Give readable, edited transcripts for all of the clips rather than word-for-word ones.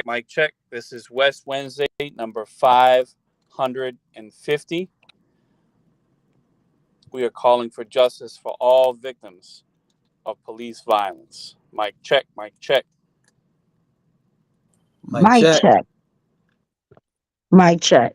Mic check. This is West Wednesday, number 550. We are calling for justice for all victims of police violence. Mic check, mic check. Mic check. Mic check.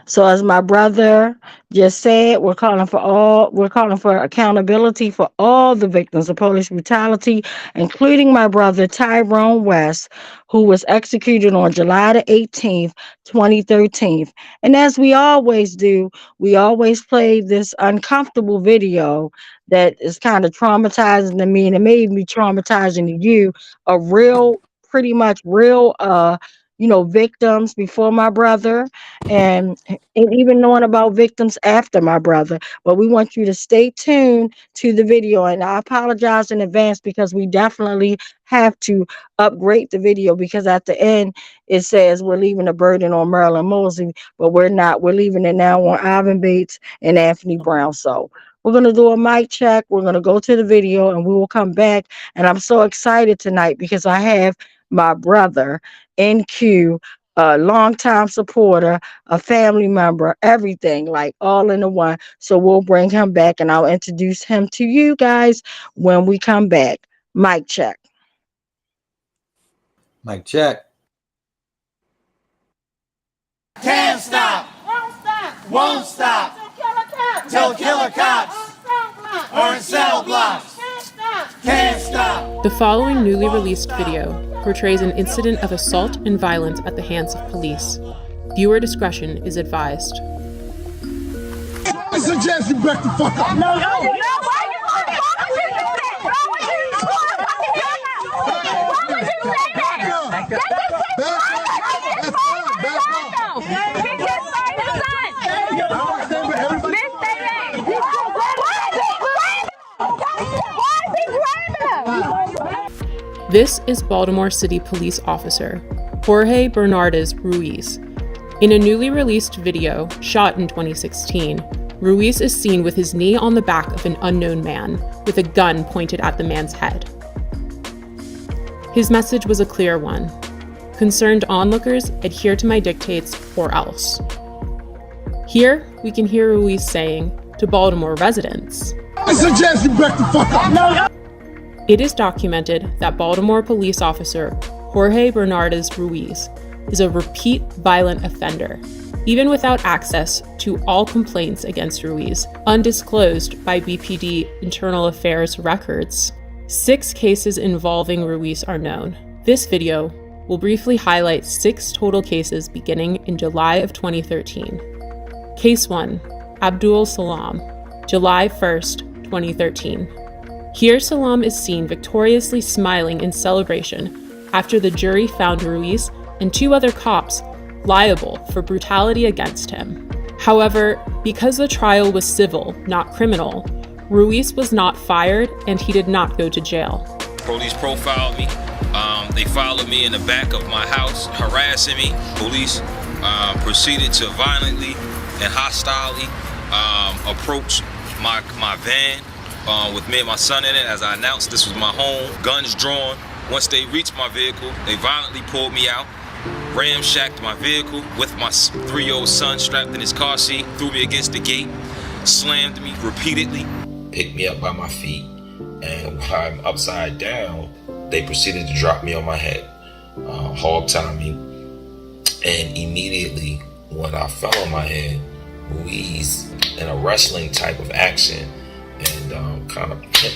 So as my brother just said, we're calling for accountability for all the victims of police brutality, including my brother Tyrone West, who was executed on July the 18th, 2013. And as we always do, we always play this uncomfortable video that is kind of traumatizing to me, and it may be traumatizing to you, of pretty much real victims before my brother, and even knowing about victims after my brother. But we want you to stay tuned to the video, and I apologize in advance because we definitely have to upgrade the video, because at the end it says we're leaving the burden on Marilyn Mosley, but we're not. We're leaving it now on Ivan Bates and Anthony Brown. So we're going to do a mic check. We're going to go to the video and we will come back. And I'm so excited tonight because I have my brother NQ, a longtime supporter, a family member, everything, like all in the one. So we'll bring him back and I'll introduce him to you guys when we come back. Mic check. Mic check. Can't stop. Won't stop. Till killer cops are in cell blocks. Can't stop. The following newly released video portrays an incident of assault and violence at the hands of police. Viewer discretion is advised. I suggest you back the fuck up. No. This is Baltimore City Police Officer Jorge Bernardez Ruiz. In a newly released video shot in 2016, Ruiz is seen with his knee on the back of an unknown man with a gun pointed at the man's head. His message was a clear one: concerned onlookers, adhere to my dictates or else. Here we can hear Ruiz saying to Baltimore residents, I suggest you back the fuck up. No. It is documented that Baltimore police officer Jorge Bernardez Ruiz is a repeat violent offender, even without access to all complaints against Ruiz, undisclosed by BPD Internal Affairs records. 6 cases involving Ruiz are known. This video will briefly highlight 6 total cases beginning in July of 2013. Case 1, Abdul Salam, July 1st, 2013. Here Salam is seen victoriously smiling in celebration after the jury found Ruiz and 2 other cops liable for brutality against him. However, because the trial was civil, not criminal, Ruiz was not fired and he did not go to jail. Police profiled me. They followed me in the back of my house, harassing me. Police proceeded to violently and hostilely approach my van with me and my son in it. As I announced, this was my home, guns drawn. Once they reached my vehicle, they violently pulled me out, ramshacked my vehicle with my 3-year-old son strapped in his car seat, threw me against the gate, slammed me repeatedly, picked me up by my feet, and while I'm upside down, they proceeded to drop me on my head, hog tie me, and immediately when I fell on my head, Ruiz, in a wrestling type of action, and kind of hit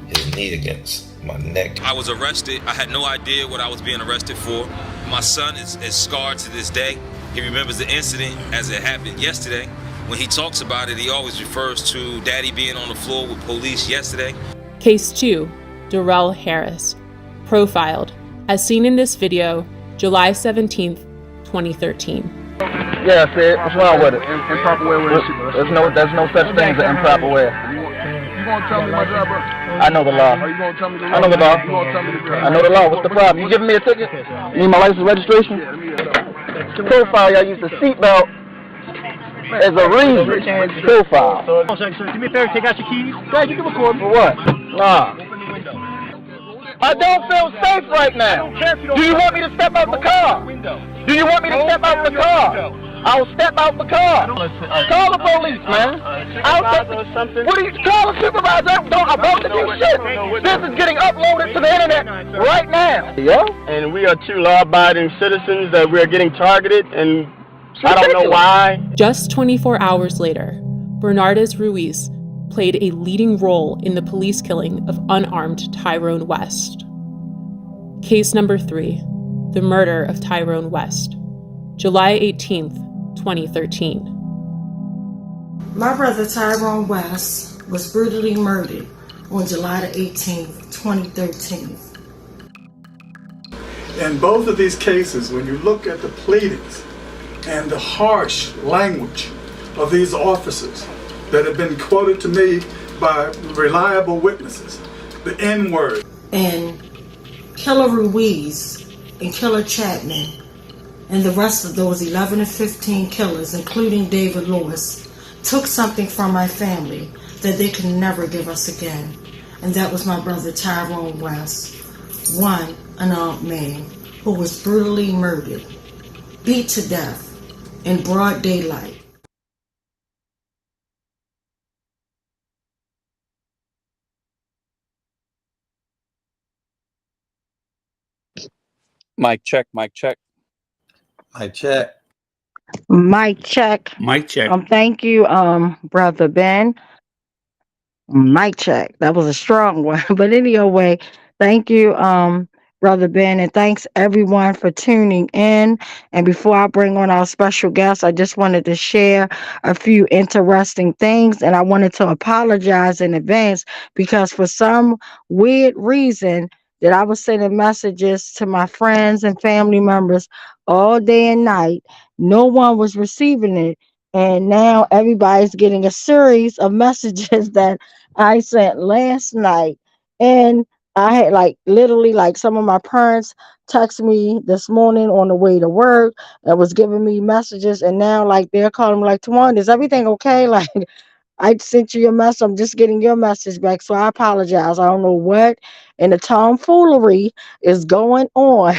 his knee against my neck. I was arrested. I had no idea what I was being arrested for. My son is scarred to this day. He remembers the incident as it happened yesterday. When he talks about it, he always refers to daddy being on the floor with police yesterday. Case 2, Darrell Harris, profiled, as seen in this video, July 17th, 2013. Yeah, I said, what's wrong with it? Improper way with it. There's no such thing as an improper way. You gonna tell me my job, bro? I know the law. Are you gonna tell me the law? I know the law. You gonna tell me the law? I know the law. What's the problem? You giving me a ticket? You need my license registration? Yeah, let me get it up. Profile, y'all use the seatbelt as a reason. Profile. Sir, do me a favor, take out your keys. Yeah, you can record. For what? Nah. I don't feel safe right now. Do you want me to step out the car? Do you want me to step out the car? I'll step out the car. Call the police, man. What do you call a supervisor? I'm about to do shit. This is getting uploaded to the internet right now. Yeah. And we are two law-abiding citizens that we are getting targeted, and I don't know why. Just 24 hours later, Bernardez Ruiz played a leading role in the police killing of unarmed Tyrone West. Case number 3, the murder of Tyrone West, July 18th, 2013. My brother Tyrone West was brutally murdered on July the 18th, 2013. In both of these cases, when you look at the pleadings and the harsh language of these officers that have been quoted to me by reliable witnesses, the N-word. And Killer Ruiz and Killer Chapman and the rest of those 11 to 15 killers, including David Lewis, took something from my family that they could never give us again. And that was my brother Tyrone West, one unarmed man who was brutally murdered, beat to death in broad daylight. Mic check, mic check. I check. Mic check. Mic check. Thank you, Brother Ben. Mic check. That was a strong one. But anyway, thank you, Brother Ben, and thanks everyone for tuning in. And before I bring on our special guest, I just wanted to share a few interesting things, and I wanted to apologize in advance because for some weird reason that I was sending messages to my friends and family members all day and night. No one was receiving it. And now everybody's getting a series of messages that I sent last night. And I had literally some of my parents text me this morning on the way to work and was giving me messages. And now they're calling me Tawan, is everything okay? I sent you your message. I'm just getting your message back. So I apologize. I don't know what in the tomfoolery is going on.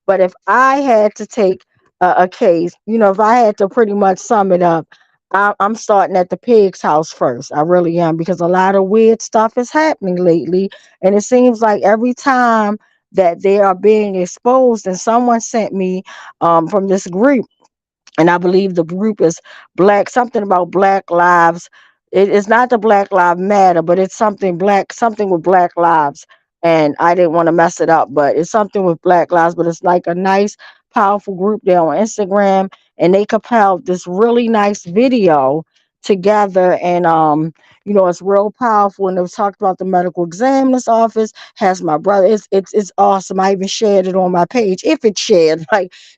But if I had to take a case, if I had to pretty much sum it up, I'm starting at the pig's house first. I really am, because a lot of weird stuff is happening lately. And it seems like every time that they are being exposed, and someone sent me from this group, and I believe the group is something about Black Lives. It is not the Black Lives Matter, but it's something with Black Lives. And I didn't want to mess it up, but it's something with Black Lives, but it's a nice, powerful group there on Instagram, and they compiled this really nice video together, and it's real powerful. And it was talked about the medical examiner's office has my brother. It's awesome. I even shared it on my page, if it's shared.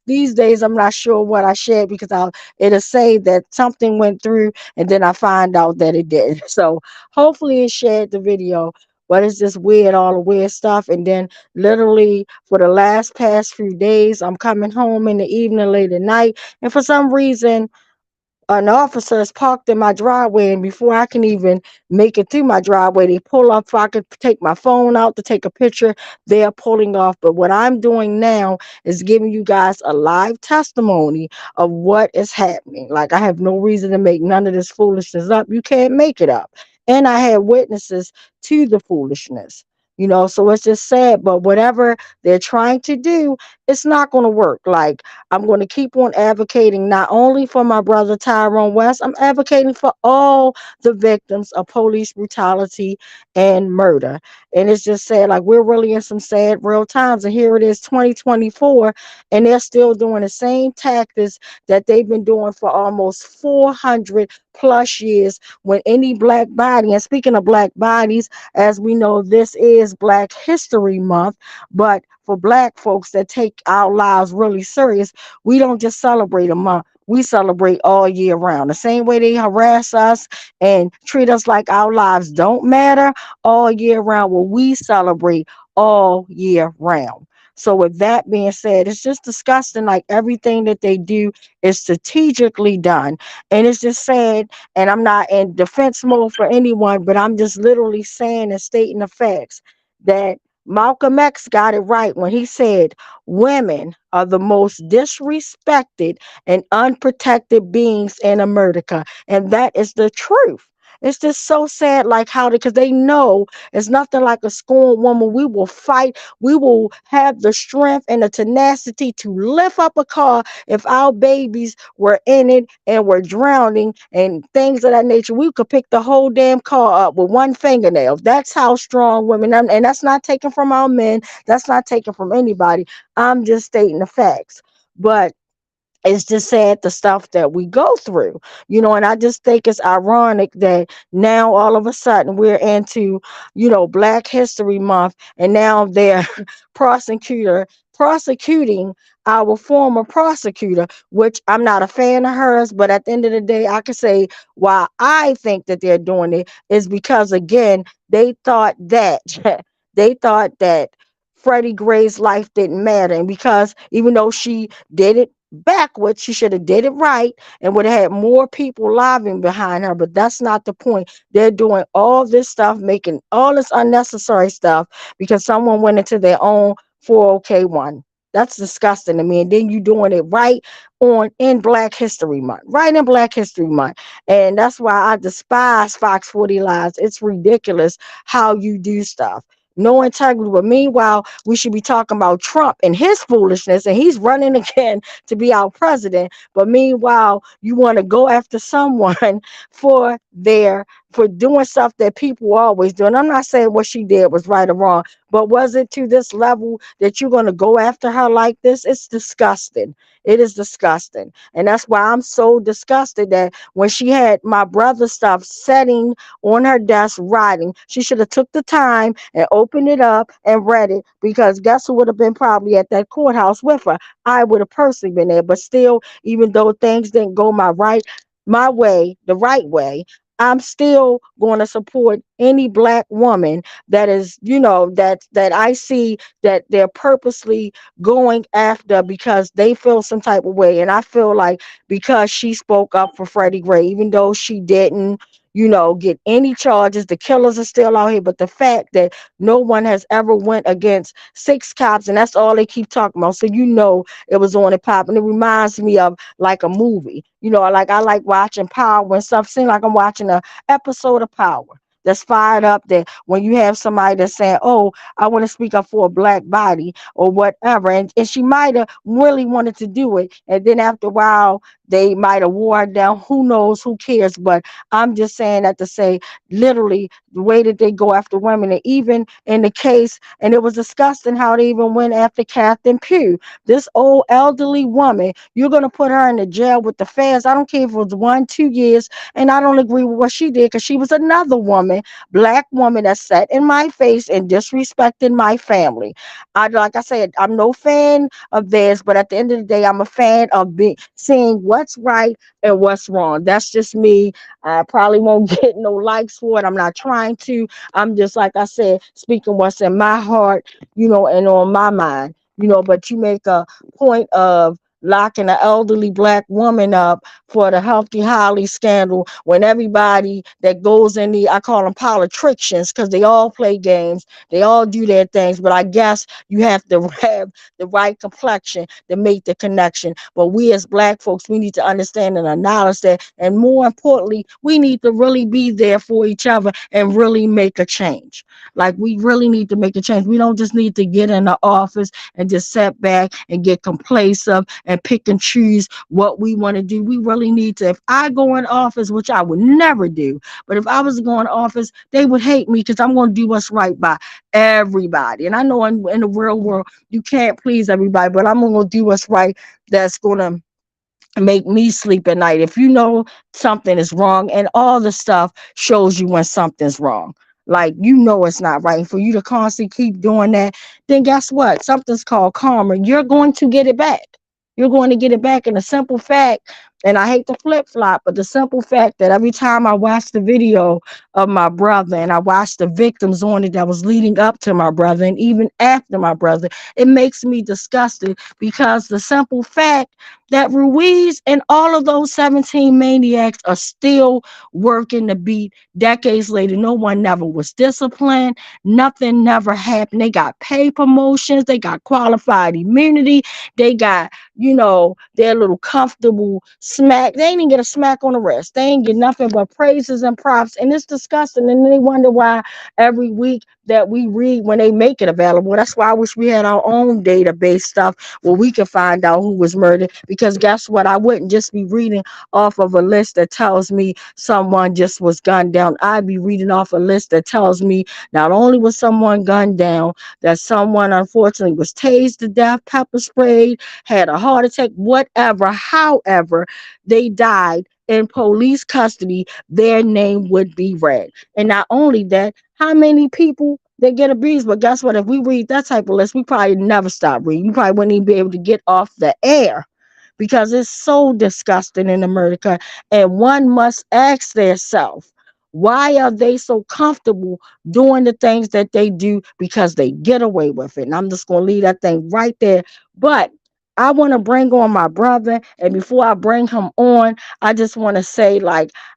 These days I'm not sure what I shared, because it'll say that something went through and then I find out that it did. So hopefully it shared the video. But it's just weird, all the weird stuff. And then literally for the past few days, I'm coming home in the evening, late at night, and for some reason an officer is parked in my driveway, and before I can even make it through my driveway, they pull up so I could take my phone out to take a picture. They are pulling off. But what I'm doing now is giving you guys a live testimony of what is happening. I have no reason to make none of this foolishness up. You can't make it up. And I had witnesses to the foolishness. So it's just sad, but whatever they're trying to do, it's not going to work. I'm going to keep on advocating not only for my brother Tyrone West, I'm advocating for all the victims of police brutality and murder. And it's just sad, we're really in some sad real times. And here it is, 2024, and they're still doing the same tactics that they've been doing for almost 400 plus years. When any Black body, and speaking of Black bodies, as we know, this is Black History Month, but for Black folks that take our lives really serious, we don't just celebrate a month. We celebrate all year round. The same way they harass us and treat us like our lives don't matter all year round, well, we celebrate all year round. So with that being said, it's just disgusting. Everything that they do is strategically done. And it's just sad. And I'm not in defense mode for anyone, but I'm just literally saying and stating the facts that Malcolm X got it right when he said women are the most disrespected and unprotected beings in America. And that is the truth. It's just so sad, like how, because they know it's nothing like a scorned woman. We will fight. We will have the strength and the tenacity to lift up a car if our babies were in it and were drowning and things of that nature. We could pick the whole damn car up with one fingernail. That's how strong women, and that's not taken from our men. That's not taken from anybody. I'm just stating the facts. But it's just sad the stuff that we go through, and I just think it's ironic that now all of a sudden we're into, Black History Month, and now they're prosecuting our former prosecutor, which I'm not a fan of hers, but at the end of the day, I could say why I think that they're doing it is because, again, they thought that they thought that Freddie Gray's life didn't matter, and because even though she did it backwards, she should have did it right and would have had more people lobbying behind her. But that's not the point. They're doing all this stuff, making all this unnecessary stuff because someone went into their own 401k1. That's disgusting to me. And then you doing it right in Black History Month, right in Black History Month. And that's why I despise Fox 40 Lives. It's ridiculous how you do stuff. No integrity. But meanwhile, we should be talking about Trump and his foolishness, and he's running again to be our president. But meanwhile, you want to go after someone for doing stuff that people always do. And I'm not saying what she did was right or wrong, but was it to this level that you're going to go after her like this? It's disgusting. It is disgusting. And that's why I'm so disgusted that when she had my brother's stuff sitting on her desk writing, she should have took the time and opened it up and read it, because guess who would have been probably at that courthouse with her? I would have personally been there. But still, even though things didn't go the right way, I'm still going to support any Black woman that is, that I see that they're purposely going after because they feel some type of way. And I feel like because she spoke up for Freddie Gray, even though she didn't, get any charges, the killers are still out here. But the fact that no one has ever went against 6 cops, and that's all they keep talking about. So, it was on and pop. And it reminds me of like a movie. Like I like watching Power and stuff. Seems like I'm watching an episode of Power that's fired up, that when you have somebody that's saying, oh, I want to speak up for a Black body or whatever. And she might have really wanted to do it. And then after a while, they might have wore it down. Who knows? Who cares? But I'm just saying that to say, literally, the way that they go after women, and even in the case, and it was disgusting how they even went after Catherine Pugh, this old elderly woman. You're going to put her in the jail with the feds. I don't care if it was 1, 2 years. And I don't agree with what she did, because she was another woman, Black woman, that sat in my face and disrespected my family. Like I said, I'm no fan of theirs, but at the end of the day, I'm a fan of seeing what's right and what's wrong. That's just me. I probably won't get no likes for it. I'm not trying to. I'm just, like I said, speaking what's in my heart, and on my mind, but you make a point of locking an elderly Black woman up for the Healthy Holly scandal, when everybody that goes in I call them politicians, because they all play games, they all do their things, but I guess you have to have the right complexion to make the connection. But we as Black folks, we need to understand and acknowledge that, and more importantly, we need to really be there for each other and really make a change. Like, we really need to make a change. We don't just need to get in the office and just sit back and get complacent and pick and choose what we want to do. We really need to, if I go in office, which I would never do, but if I was going to office, they would hate me, because I'm going to do what's right by everybody. And I know in the real world, you can't please everybody, but I'm going to do what's right. That's going to make me sleep at night. If you know something is wrong, and all the stuff shows you when something's wrong, like, it's not right, and for you to constantly keep doing that, then guess what? Something's called karma. You're going to get it back. You're going to get it back. And the simple fact And I hate to flip flop, but the simple fact that every time I watch the video of my brother and I watch the victims on it that was leading up to my brother and even after my brother, it makes me disgusted because the simple fact that Ruiz and all of those 17 maniacs are still working the beat decades later. No one never was disciplined. Nothing never happened. They got pay promotions. They got qualified immunity. They got, their little comfortable smack. They didn't get a smack on the wrist. They ain't get nothing but praises and props. And it's disgusting. And they wonder why every week that we read when they make it available. That's why I wish we had our own database stuff where we could find out who was murdered. Because guess what? I wouldn't just be reading off of a list that tells me someone just was gunned down. I'd be reading off a list that tells me not only was someone gunned down, that someone unfortunately was tased to death, pepper sprayed, had a heart attack, whatever. However, they died in police custody, their name would be read. And not only that, how many people they get abused? But guess what? If we read that type of list, we probably never stop reading. We probably wouldn't even be able to get off the air because it's so disgusting in America. And one must ask themselves, why are they so comfortable doing the things that they do? Because they get away with it. And I'm just going to leave that thing right there. But I want to bring on my brother. And before I bring him on, I just want to say,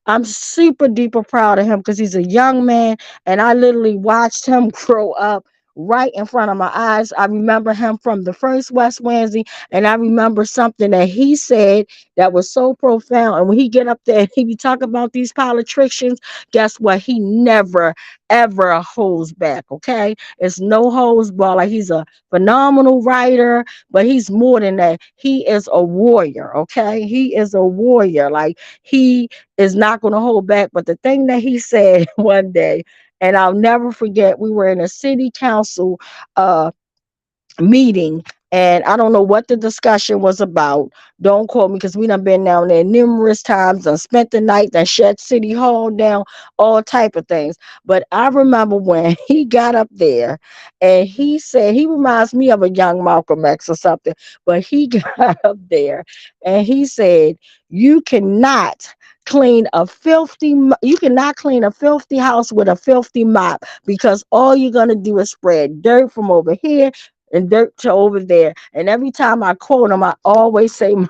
I'm super duper proud of him because he's a young man. And I literally watched him grow up right in front of my eyes. I remember him from the first West Wednesday. And I remember something that he said that was so profound. And when he get up there and he be talking about these politicians, guess what? He never, ever holds back, okay? It's no holds bar. Like, he's a phenomenal writer, but he's more than that. He is a warrior, okay? He is a warrior. Like, he is not going to hold back. But the thing that he said one day, and I'll never forget, we were in a city council meeting, and I don't know what the discussion was about. Don't quote me because we done been down there numerous times and spent the night, that shut City Hall down, all type of things. But I remember when he got up there and he said, he reminds me of a young Malcolm X or something, but he got up there and he said, you cannot clean a filthy house with a filthy mop, because all you're going to do is spread dirt from over here and dirt to over there. And every time I quote him, I always say my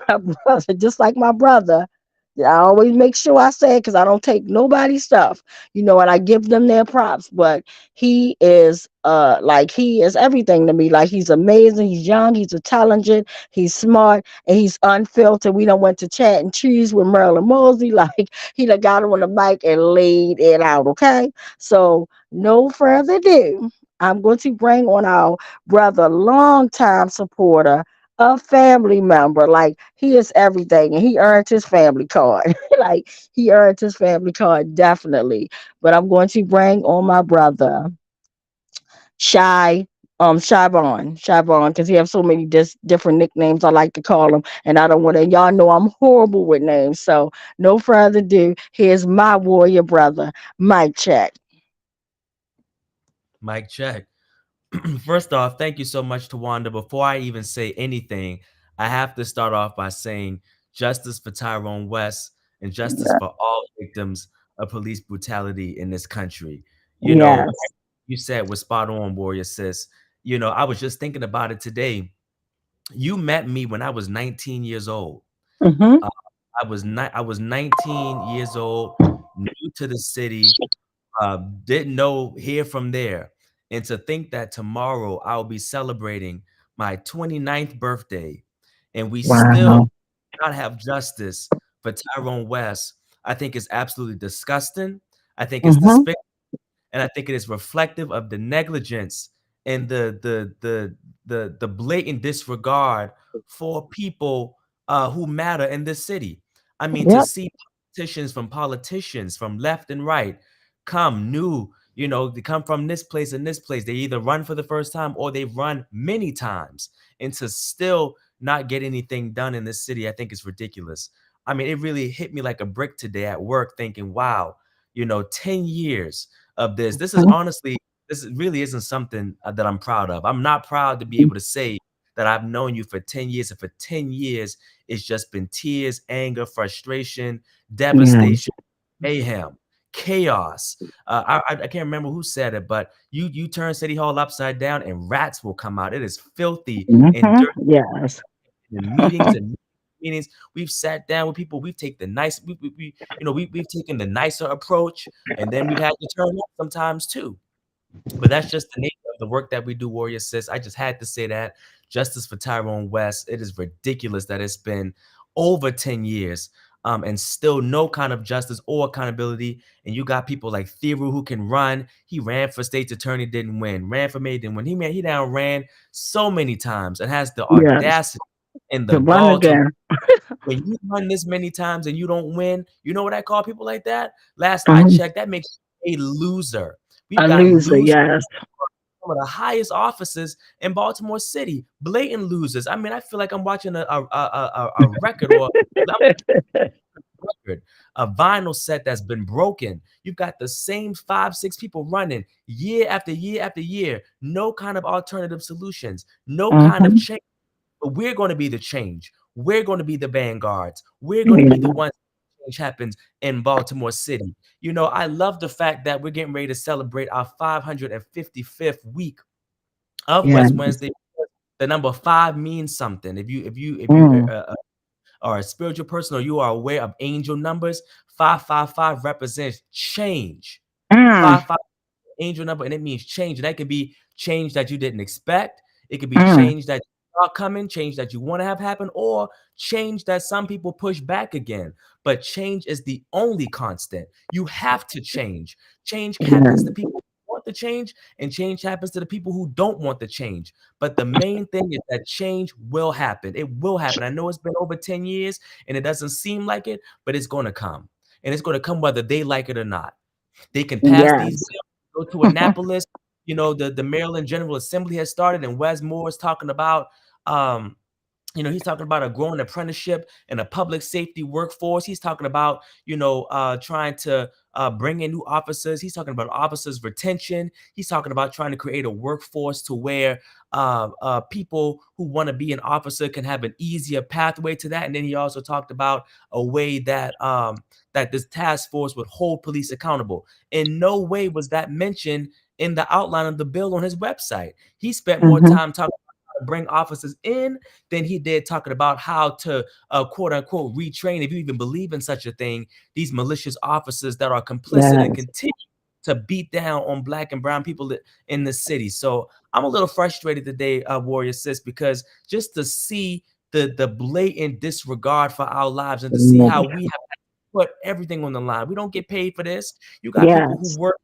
brother, just like my brother. I always make sure I say it because I don't take nobody's stuff, and I give them their props. But he is he is everything to me. Like, he's amazing, he's young, he's intelligent, he's smart, and he's unfiltered. We done went to Chat and Cheese with Marilyn Mosley. Like, he done got on the mic and laid it out, okay? So no further ado, I'm going to bring on our brother, longtime supporter, a family member. Like, he is everything, and he earned his family card. Like, he earned his family card, definitely. But I'm going to bring on my brother, Shyvon, because he has so many different nicknames I like to call him, and I don't want to. Y'all know I'm horrible with names, so no further ado. Here's my warrior brother, Mike Check. Mike Check. First off, thank you so much, Tawanda. Before I even say anything, I have to start off by saying justice for Tyrone West and justice for all victims of police brutality in this country. You know, you said was spot on, Warrior Sis. I was just thinking about it today. You met me when I was 19 years old. Mm-hmm. I was 19 years old, new to the city, didn't know here from there. And to think that tomorrow I'll be celebrating my 29th birthday and we still cannot have justice for Tyrone West, I think is absolutely disgusting. I think it's despicable, and I think it is reflective of the negligence and the blatant disregard for people who matter in this city. I mean, to see politicians from left and right come they come from this place and this place. They either run for the first time or they've run many times, and to still not get anything done in this city, I think is ridiculous. I mean, it really hit me like a brick today at work, thinking, wow, 10 years of this really isn't something that I'm proud of. I'm not proud to be able to say that I've known you for 10 years, and for 10 years, it's just been tears, anger, frustration, devastation, mayhem, chaos. I can't remember who said it, but you turn City Hall upside down and rats will come out. It is filthy and dirty. Yes. In meetings, we've sat down with people. We've taken we've taken the nicer approach, and then we've had to turn up sometimes too. But that's just the nature of the work that we do, Warrior Sis. I just had to say that. Justice for Tyrone West. It is ridiculous that it's been over 10 years and still no kind of justice or accountability. And you got people like Thiru who can run. He ran for state's attorney, didn't win. Ran for mayor, didn't win. He now ran so many times and has the audacity and the gall to when you run this many times and you don't win. You know what I call people like that? Last I checked, that makes you a loser. We've got loser, yes. Some of the highest offices in Baltimore City, blatant losers. I mean, I feel like I'm watching a record or a vinyl set that's been broken. You've got the same 5-6 people running year after year after year. No kind of alternative solutions. No kind of change. But we're going to be the change. We're going to be the vanguards. We're going to be the ones that change happens in Baltimore City. You know, I love the fact that we're getting ready to celebrate our 555th week of West Wednesday. The number 5 means something. If you are a spiritual person or you are aware of angel numbers, 555 represents change. 555 angel number, and it means change. And that could be change that you didn't expect. It could be change that are coming, change that you want to have happen, or change that some people push back again. But change is the only constant. You have to change. Change happens to people who want the change, and change happens to the people who don't want the change. But the main thing is that change will happen. It will happen. I know it's been over 10 years and it doesn't seem like it, but it's going to come. And it's going to come whether they like it or not. They can pass these bills, go to Annapolis. You know, the Maryland General Assembly has started, and Wes Moore is talking about he's talking about a growing apprenticeship and a public safety workforce. He's talking about, trying to bring in new officers. He's talking about officers retention. He's talking about trying to create a workforce to where people who want to be an officer can have an easier pathway to that. And then he also talked about a way that that this task force would hold police accountable. In no way was that mentioned in the outline of the bill on his website. He spent more time talking to bring officers in than he did talking about how to quote unquote retrain, if you even believe in such a thing, these malicious officers that are complicit and continue to beat down on Black and brown people in the city. So I'm a little frustrated today, Warrior Sis, because just to see the blatant disregard for our lives and to see how we have put everything on the line. We don't get paid for this. You got people who work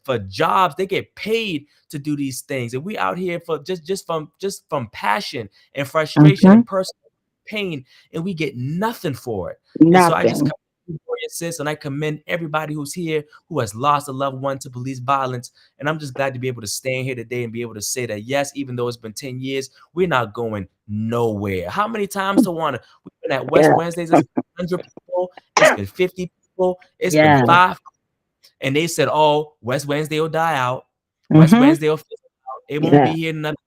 for jobs. They get paid to do these things, and we out here for just from passion and frustration and personal pain, and we get nothing for it. And so I just come to you, Warrior Sis, and I commend everybody who's here who has lost a loved one to police violence. And I'm just glad to be able to stand here today and be able to say that yes, even though it's been 10 years, we're not going nowhere. How many times we've been at West Wednesdays? It's been 100 people. It's been 50 people. It's been 5. And they said, "Oh, West Wednesday will die out. West Wednesday will fizzle out. It won't be here. Nothing.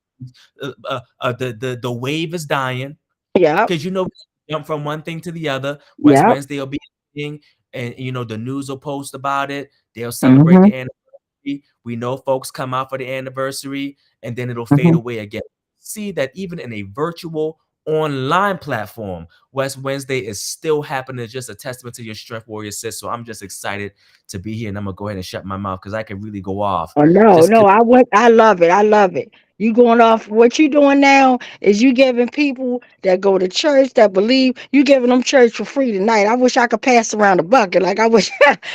The wave is dying. Yeah, because jump from one thing to the other. West Wednesday will be a thing, and the news will post about it. They'll celebrate the anniversary. We know folks come out for the anniversary, and then it'll fade away again. See that even in a virtual online platform, West Wednesday is still happening. It's just a testament to your strength, Warrior Sis. So I'm just excited to be here, and I'm gonna go ahead and shut my mouth because I can really go off. Oh no, I love it. I love it. You going off. What you doing now is you giving people that go to church, that believe, you giving them church for free tonight. I wish I could pass around the bucket. Like I wish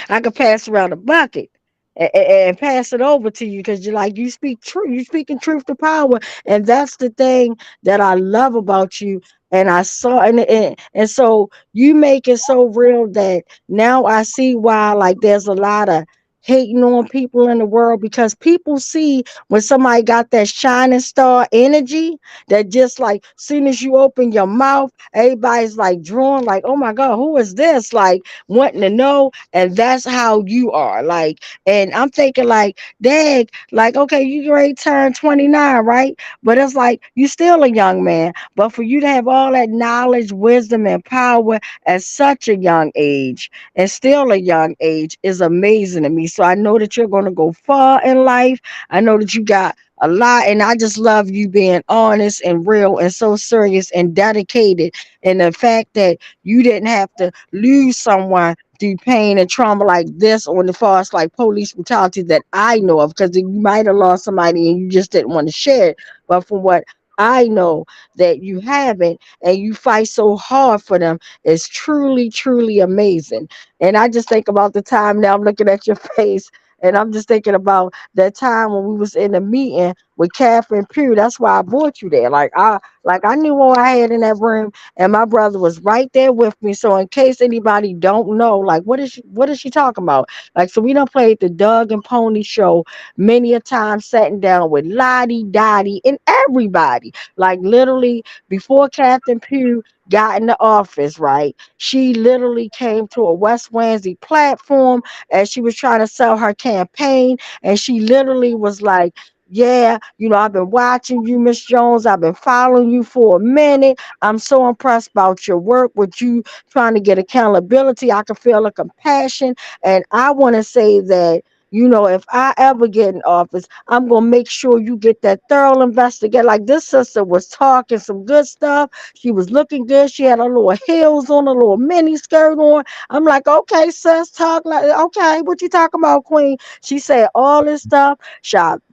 I could pass around the bucket and pass it over to you, because you speak truth. You speaking truth to power, and that's the thing that I love about you. And I saw, and so you make it so real that now I see why there's a lot of hating on people in the world, because people see when somebody got that shining star energy, that just like soon as you open your mouth, everybody's like drawn, like, oh my God, who is this? Like wanting to know. And that's how you are. Like, and I'm thinking like, dang, like, okay, you already turned 29, right? But it's like you still a young man. But for you to have all that knowledge, wisdom, and power at such a young age, and still a young age, is amazing to me. So I know that you're going to go far in life. I know that you got a lot, and I just love you being honest and real and so serious and dedicated. And the fact that you didn't have to lose someone through pain and trauma like this, on the far as like police brutality that I know of, because you might have lost somebody and you just didn't want to share it. But from what I know, that you haven't, and you fight so hard for them, is truly, truly amazing. And I just think about the time now, I'm looking at your face, and I'm just thinking about that time when we was in a meeting with Catherine Pugh. That's why I brought you there. Like I knew what I had in that room, and my brother was right there with me. So in case anybody don't know, like what is she talking about? Like, so we done played the Doug and Pony show many a time, sitting down with Lottie, Dottie, and everybody. Like literally before Catherine Pugh got in the office, right? She literally came to a West Wednesday platform as she was trying to sell her campaign, and she literally was like, yeah, I've been watching you, Miss Jones. I've been following you for a minute. I'm so impressed about your work with you trying to get accountability. I can feel the compassion. And I want to say that, if I ever get in office, I'm going to make sure you get that thorough investigate. Like, this sister was talking some good stuff. She was looking good. She had a little heels on, a little mini skirt on. I'm like, okay, sis, talk like, okay, what you talking about, Queen? She said all this stuff.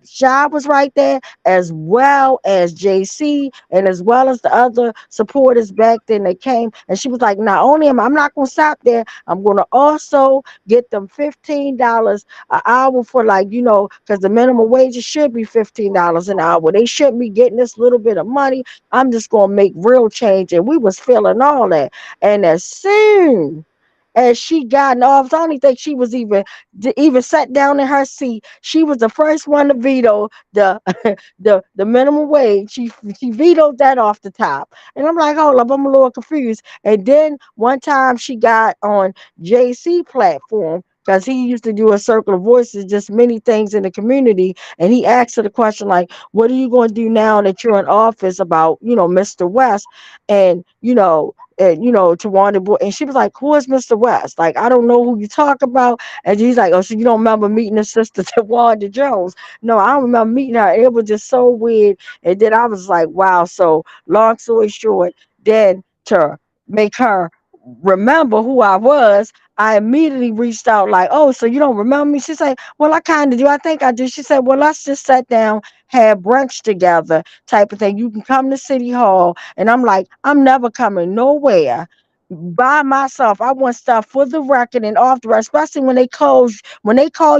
Shy was right there, as well as JC, and as well as the other supporters back then that came. And she was like, not only I'm not going to stop there, I'm going to also get them $15 an hour for, like, because the minimum wages should be $15 an hour. They shouldn't be getting this little bit of money. I'm just going to make real change. And we was feeling all that. And as soon as she got in office, I don't even think she was even sat down in her seat. She was the first one to veto the the minimum wage. She vetoed that off the top. And I'm like, hold up, I'm a little confused. And then one time she got on JC platform, because he used to do a circle of voices, just many things in the community. And he asked her the question, like, what are you going to do now that you're in office about, Mr. West? And, Tawanda Boy. And she was like, who is Mr. West? Like, I don't know who you talk about. And he's like, oh, so you don't remember meeting the sister Tawanda Jones? No, I don't remember meeting her. It was just so weird. And then I was like, wow. So long story short, then to make her remember who I was, I immediately reached out like, oh, so you don't remember me? She's like, well, I kind of do. I think I do. She said, well, let's just sit down, have brunch together type of thing. You can come to City Hall. And I'm like, I'm never coming nowhere by myself. I want stuff for the record and off the record, especially when they call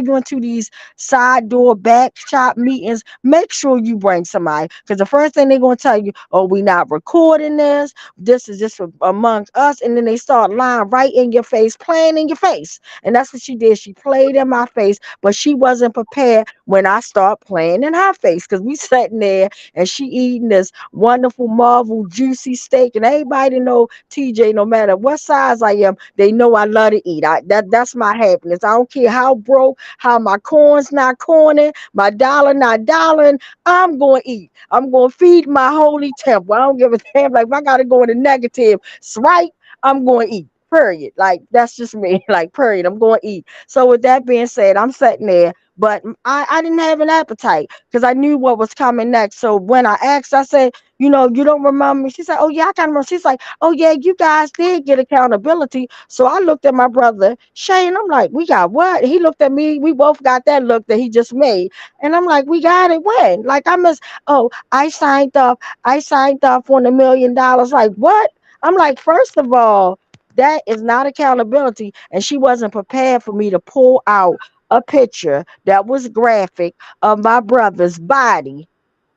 you into these side door back shop meetings. Make sure you bring somebody, because the first thing they're going to tell you, oh, we not recording this. This is just among us. And then they start lying right in your face, playing in your face. And that's what she did. She played in my face, but she wasn't prepared when I start playing in her face, because we sitting there and she eating this wonderful Marvel juicy steak. And everybody know TJ, no matter what size I am, they know I love to eat. That's my happiness. I don't care how broke, how my corn's not corning, my dollar not dollaring. I'm going to eat. I'm going to feed my holy temple. I don't give a damn. Like, if I got to go in the negative swipe, I'm going to eat. Period. Like, that's just me. Like, period. I'm going to eat. So with that being said, I'm sitting there, but I didn't have an appetite because I knew what was coming next. So when I asked, I said, you don't remember me? She said, oh, yeah, I kind of remember. She's like, oh, yeah, you guys did get accountability. So I looked at my brother, Shay, and I'm like, we got what? He looked at me. We both got that look that he just made. And I'm like, we got it when? Like, I signed up on $1 million. Like, what? I'm like, first of all, that is not accountability. And she wasn't prepared for me to pull out a picture that was graphic of my brother's body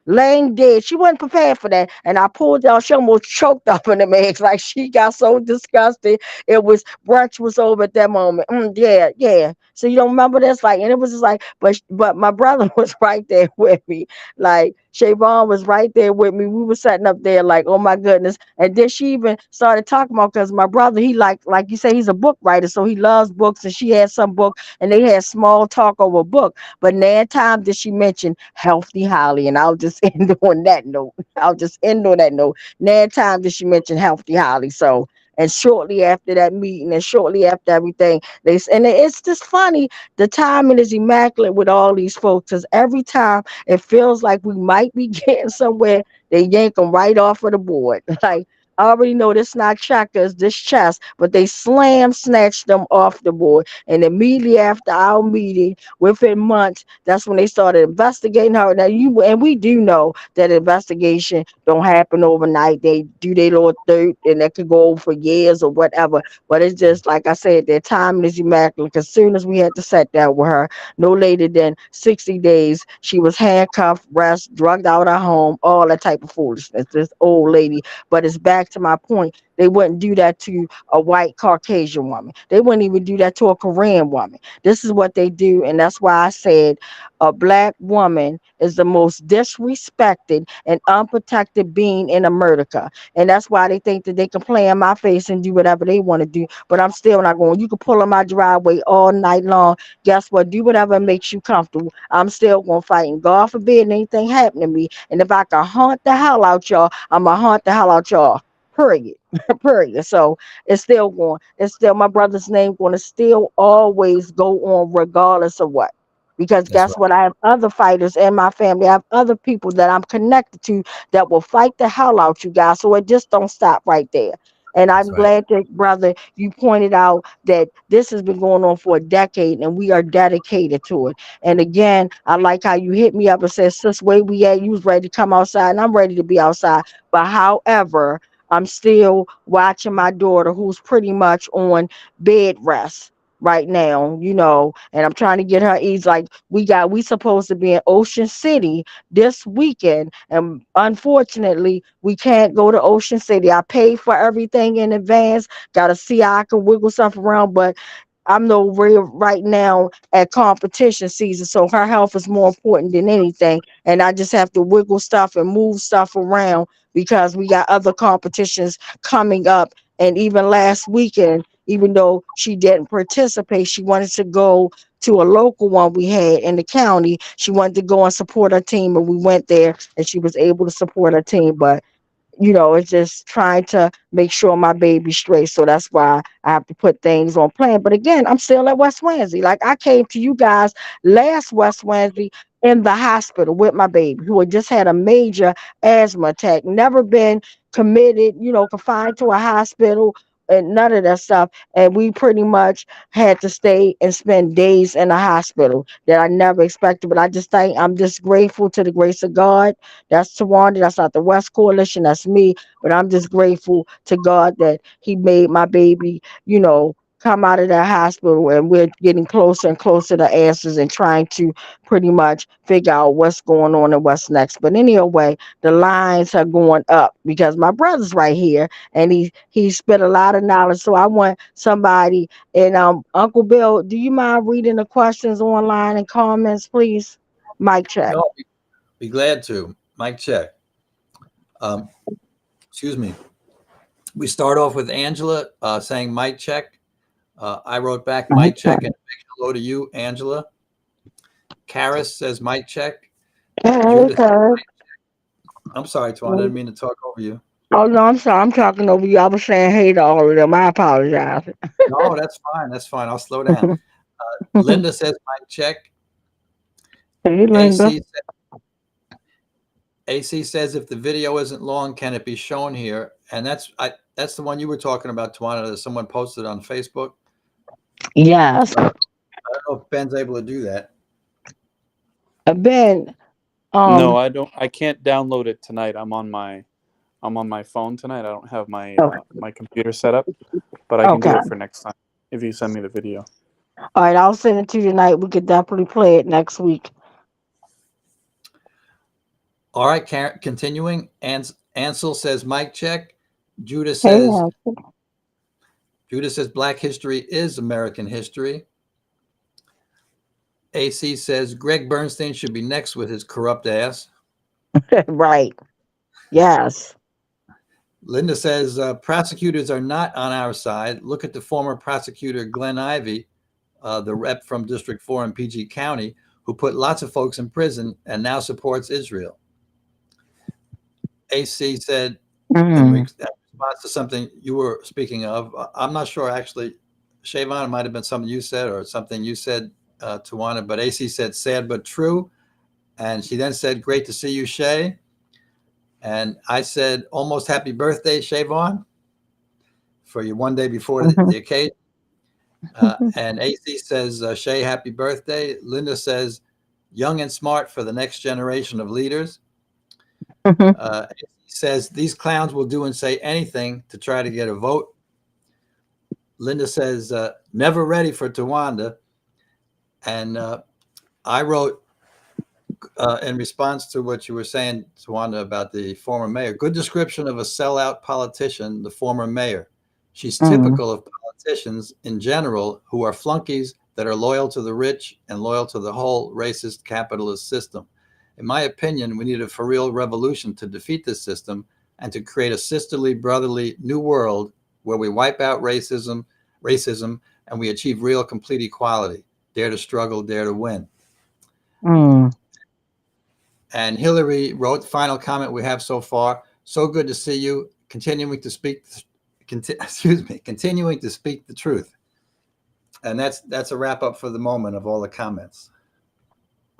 laying dead. She wasn't prepared for that. And I pulled out, she almost choked up in the eggs. Like she got so disgusted. It was brunch was over at that moment. Yeah, yeah. So you don't remember this? Like, and it was just like, but my brother was right there with me. Like Shavon was right there with me. We were sitting up there like, oh my goodness. And then she even started talking about, because my brother, he like you say, he's a book writer, so he loves books, and she had some book, and they had small talk over a book. But nan time did she mention Healthy Holly, and I'll just end on that note. I'll just end on that note. Nan time did she mention Healthy Holly. So, and shortly after that meeting, and shortly after everything, and it's just funny. The timing is immaculate with all these folks, because every time it feels like we might be getting somewhere, they yank them right off of the board. Like, I already know this not checkers, this chess, but they snatched them off the board. And immediately after our meeting, within months, that's when they started investigating her. Now we do know that investigation don't happen overnight. They do their little dirt, and that could go for years or whatever. But it's just like I said, their timing is immaculate. As soon as we had to sit down with her, no later than 60 days, she was handcuffed, arrested, drugged out of her home, all that type of foolishness. This old lady. But it's back to my point. They wouldn't do that to a white Caucasian woman. They wouldn't even do that to a Korean woman. This is what they do. And that's why I said a black woman is the most disrespected and unprotected being in America. And that's why they think that they can play in my face and do whatever they want to do. But I'm still not going. You can pull in my driveway all night long. Guess what? Do whatever makes you comfortable. I'm still going to fight. And God forbid anything happen to me. And if I can haunt the hell out y'all, I'm going to haunt the hell out y'all. Period. Period. So it's still going. It's still my brother's name going to still always go on regardless of what. Because guess what? I have other fighters in my family. I have other people that I'm connected to that will fight the hell out you guys. So it just don't stop right there. And I'm glad that, brother, you pointed out that this has been going on for a decade, and we are dedicated to it. And again, I like how you hit me up and said, sis, where we at? You was ready to come outside, and I'm ready to be outside. But however, I'm still watching my daughter, who's pretty much on bed rest right now, and I'm trying to get her ease. Like we supposed to be in Ocean City this weekend, and unfortunately we can't go to Ocean City. I paid for everything in advance, gotta see how I can wiggle stuff around, but I'm no real right now at competition season, so her health is more important than anything. And I just have to wiggle stuff and move stuff around because we got other competitions coming up. And even last weekend, even though she didn't participate, she wanted to go to a local one we had in the county. She wanted to go and support her team, and we went there, and she was able to support her team. But it's just trying to make sure my baby's straight. So that's why I have to put things on plan. But again, I'm still at West Wednesday. Like I came to you guys last West Wednesday in the hospital with my baby, who had just had a major asthma attack, never been committed, confined to a hospital and none of that stuff. And we pretty much had to stay and spend days in a hospital that I never expected. But I just think I'm just grateful to the grace of God. That's Tawanda. That's not the West Coalition. That's me. But I'm just grateful to God that He made my baby, come out of that hospital, and we're getting closer and closer to answers and trying to pretty much figure out what's going on and what's next. But anyway, the lines are going up because my brother's right here, and he spent a lot of knowledge. So I want somebody, and Uncle Bill, do you mind reading the questions online and comments, please? Mic check. No, be glad to. Mic check. Excuse me. We start off with Angela saying mic check. I wrote back mic check, and a big hello to you, Angela. Karis says mic check. Okay. I'm sorry, Twan. I didn't mean to talk over you. Oh, no, I'm sorry. I'm talking over you. I was saying hey to all of them. I apologize. No, that's fine. That's fine. I'll slow down. Linda says mic check. Hey, Linda. AC says if the video isn't long, can it be shown here? And that's the one you were talking about, Tawana, that someone posted on Facebook. Yes. I don't know if Ben's able to do that. Ben. No, I don't. I can't download it tonight. I'm on my phone tonight. I don't have my my computer set up, but I can do it for next time if you send me the video. All right, I'll send it to you tonight. We could definitely play it next week. All right, Karen, continuing. Ansel says mic check. Judah Hey, says Ansel. Black history is American history. AC says Greg Bernstein should be next with his corrupt ass. Right. Yes. Linda says prosecutors are not on our side. Look at the former prosecutor Glenn Ivey, the rep from District 4 in PG County, who put lots of folks in prison and now supports Israel. AC said, in response to something you were speaking of, I'm not sure actually, Shavon, it might have been something you said or something you said, Tawana, but AC said sad but true. And she then said, great to see you, Shay. And I said, almost happy birthday, Shavon, for you one day before the occasion. And AC says, Shay, happy birthday. Linda says, young and smart for the next generation of leaders. AC says, these clowns will do and say anything to try to get a vote. Linda says, never ready for Tawanda. And I wrote, in response to what you were saying, Tawanda, about the former mayor, good description of a sellout politician, the former mayor. She's typical of politicians in general who are flunkies that are loyal to the rich and loyal to the whole racist capitalist system. In my opinion, we need a for real revolution to defeat this system and to create a sisterly, brotherly new world where we wipe out racism, and we achieve real, complete equality. Dare to struggle, dare to win. And Hillary wrote the final comment we have so far. So good to see you, continuing to speak the truth. And that's a wrap up for the moment of all the comments.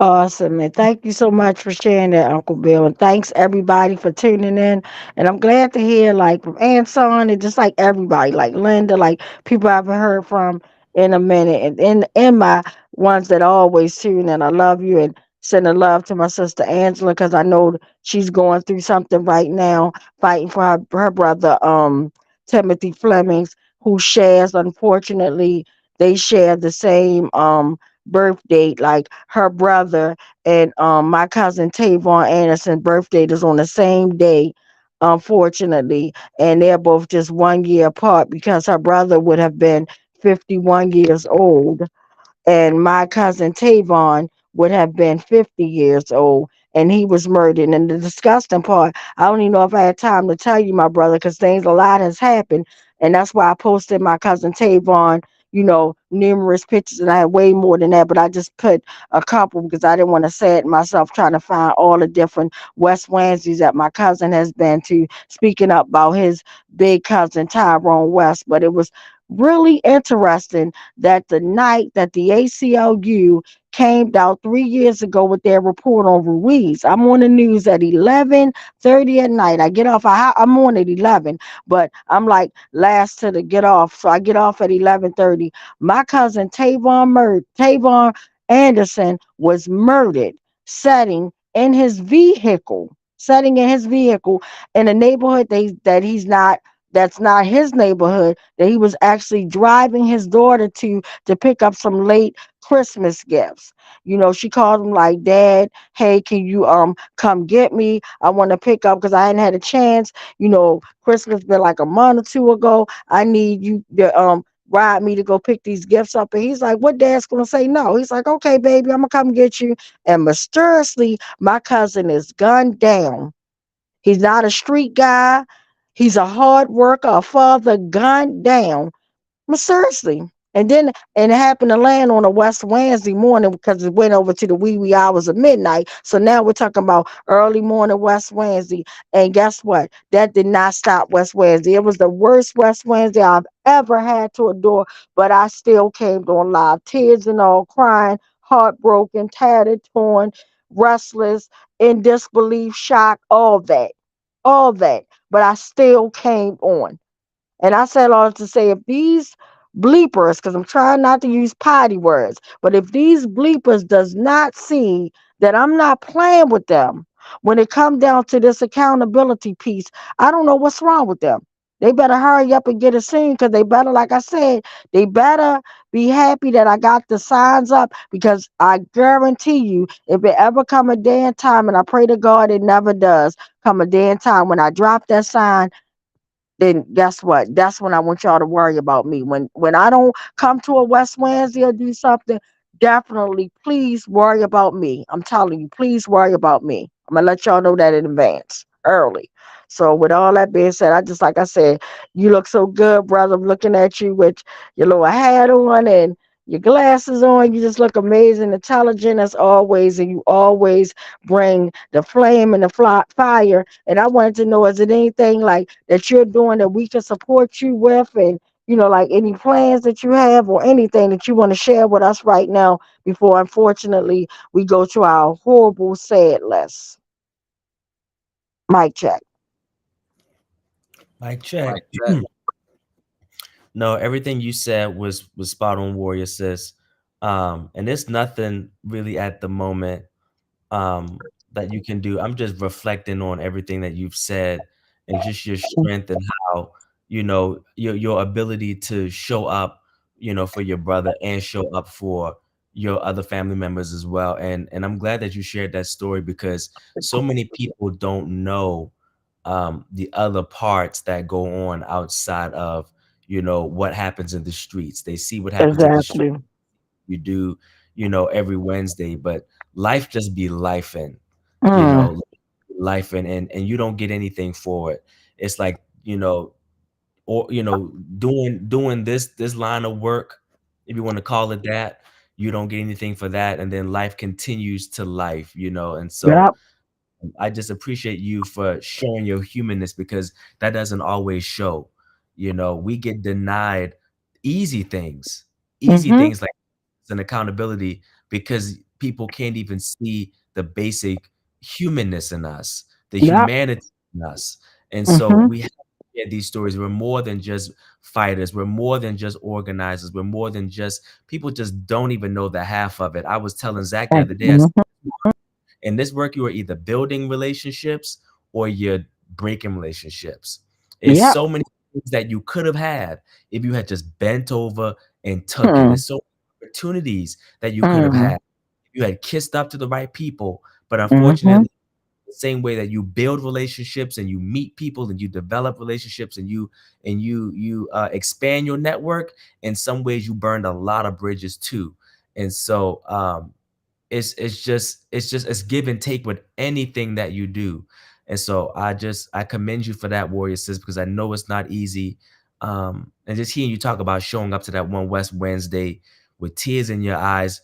Awesome. And thank you so much for sharing that, Uncle Bill. And thanks everybody for tuning in. And I'm glad to hear like from Anson and just like everybody, like Linda, like people I haven't heard from in a minute. And in my ones that always tune in. I love you and sending love to my sister Angela because I know she's going through something right now, fighting for her brother Timothy Flemings, who shares, unfortunately, they share the same birth date, like her brother and my cousin Tavon Anderson birth date is on the same day, unfortunately, and they're both just 1 year apart because her brother would have been 51 years old and my cousin Tavon would have been 50 years old and he was murdered. And the disgusting part, I don't even know if I had time to tell you, my brother, because a lot has happened. And that's why I posted my cousin Tavon, numerous pictures, and I had way more than that, but I just put a couple because I didn't want to say it myself, trying to find all the different West Wednesdays that my cousin has been to, speaking up about his big cousin Tyrone West. But it was really interesting that the night that the ACLU came out 3 years ago with their report on Ruiz, I'm on the news at 11:30 at night. I get off, I'm on at 11, but I'm like last to the get off. So I get off at 11:30. My cousin Tavon Anderson was murdered, sitting in his vehicle in a neighborhood that's not his neighborhood, that he was actually driving his daughter to pick up some late Christmas gifts. She called him like, Dad, hey, can you come get me? I want to pick up because I hadn't had a chance. Christmas been like a month or two ago. I need you to ride me to go pick these gifts up. And he's like, what Dad's gonna say no? He's like, okay, baby, I'm gonna come get you. And mysteriously, my cousin is gunned down. He's not a street guy. He's a hard worker, a father, gunned down mysteriously. And then it happened to land on a West Wednesday morning because it went over to the wee hours of midnight. So now we're talking about early morning West Wednesday. And guess what? That did not stop West Wednesday. It was the worst West Wednesday I've ever had to endure, but I still came on live, tears and all, crying, heartbroken, tattered, torn, restless, in disbelief, shock, all that. But I still came on. And I said all to say, if these bleepers, because I'm trying not to use potty words, but if these bleepers does not see that I'm not playing with them when it comes down to this accountability piece, I don't know what's wrong with them. They better hurry up and get it seen, because they better, like I said, they better be happy that I got the signs up, because I guarantee you, if it ever come a day and time, and I pray to God it never does, come a day and time when I drop that sign, then guess what? That's when I want y'all to worry about me. When I don't come to a West Wednesday or do something, definitely please worry about me. I'm telling you, please worry about me. I'm gonna let y'all know that in advance, early. So with all that being said, I just, like I said, you look so good, brother. I'm looking at you with your little hat on and your glasses on. You just look amazing, intelligent as always, and you always bring the flame and the fire. And I wanted to know, is it anything like that you're doing that we can support you with? And, like any plans that you have or anything that you want to share with us right now before, unfortunately, we go to our horrible, sad list. Mic check. Mic check. Like that. No, everything you said was spot on, Warrior Sis. And there's nothing really at the moment that you can do. I'm just reflecting on everything that you've said and just your strength and how, your ability to show up, for your brother and show up for your other family members as well. And I'm glad that you shared that story, because so many people don't know the other parts that go on outside of, what happens in the streets. They see what happens in the street. Exactly. You do, every Wednesday, but life just be lifing, Mm. lifing, and you don't get anything for it. It's like, or doing this line of work, if you want to call it that, you don't get anything for that, and then life continues to life, and so Yep. I just appreciate you for showing your humanness, because that doesn't always show. We get denied easy things Mm-hmm. like and accountability, because people can't even see the basic humanness in us, the Yep. humanity in us. And so Mm-hmm. we have to get these stories. We're more than just fighters. We're more than just organizers. We're more than just people just don't even know the half of it. I was telling Zach the other day, I said, in this work, you are either building relationships or you're breaking relationships. It's Yep. so many things that you could have had if you had just bent over and took it. Mm. There's so many opportunities that you could have had if you had kissed up to the right people. But Mm-hmm. unfortunately, the same way that you build relationships and you meet people and you develop relationships and you expand your network, in some ways you burned a lot of bridges too. And so it's give and take with anything that you do. And so I commend you for that, Warrior Sis, because I know it's not easy. And just hearing you talk about showing up to that one West Wednesday with tears in your eyes,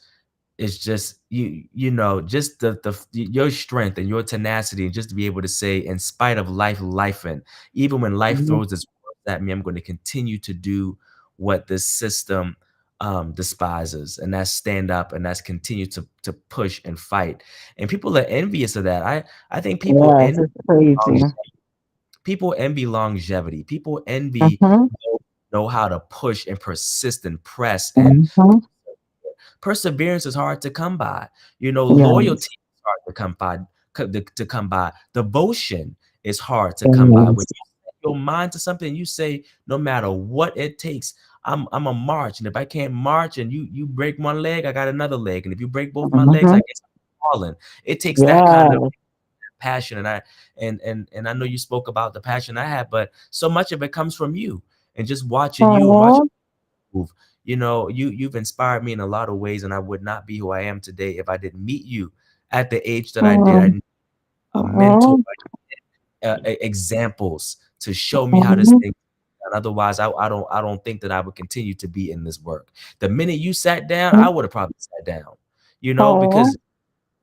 it's just just your strength and your tenacity, and just to be able to say, in spite of life and even when life throws its words at me, I'm going to continue to do what this system despises, and that's stand up, and that's continue to push and fight. And people are envious of that. I think people Yes, it's crazy. people envy longevity. People envy Mm-hmm. know how to push and persist and press, and Mm-hmm. perseverance is hard to come by. Yes. Loyalty is hard to come by. To come by, devotion is hard to come by. When Yes. you set your mind to something, you say, no matter what it takes, I'm a march. And if I can't march, and you break one leg, I got another leg. And if you break both my legs, I Mm-hmm. guess I'm falling. It takes that kind of Yes. passion. And I know you spoke about the passion I have, but so much of it comes from you, and just watching you and watching Aw. you move. You've inspired me in a lot of ways, and I would not be who I am today if I didn't meet you at the age that I did. I need a mentor, examples to show me how this thing. And otherwise, I don't think that I would continue to be in this work. The minute you sat down, I would have probably sat down. Because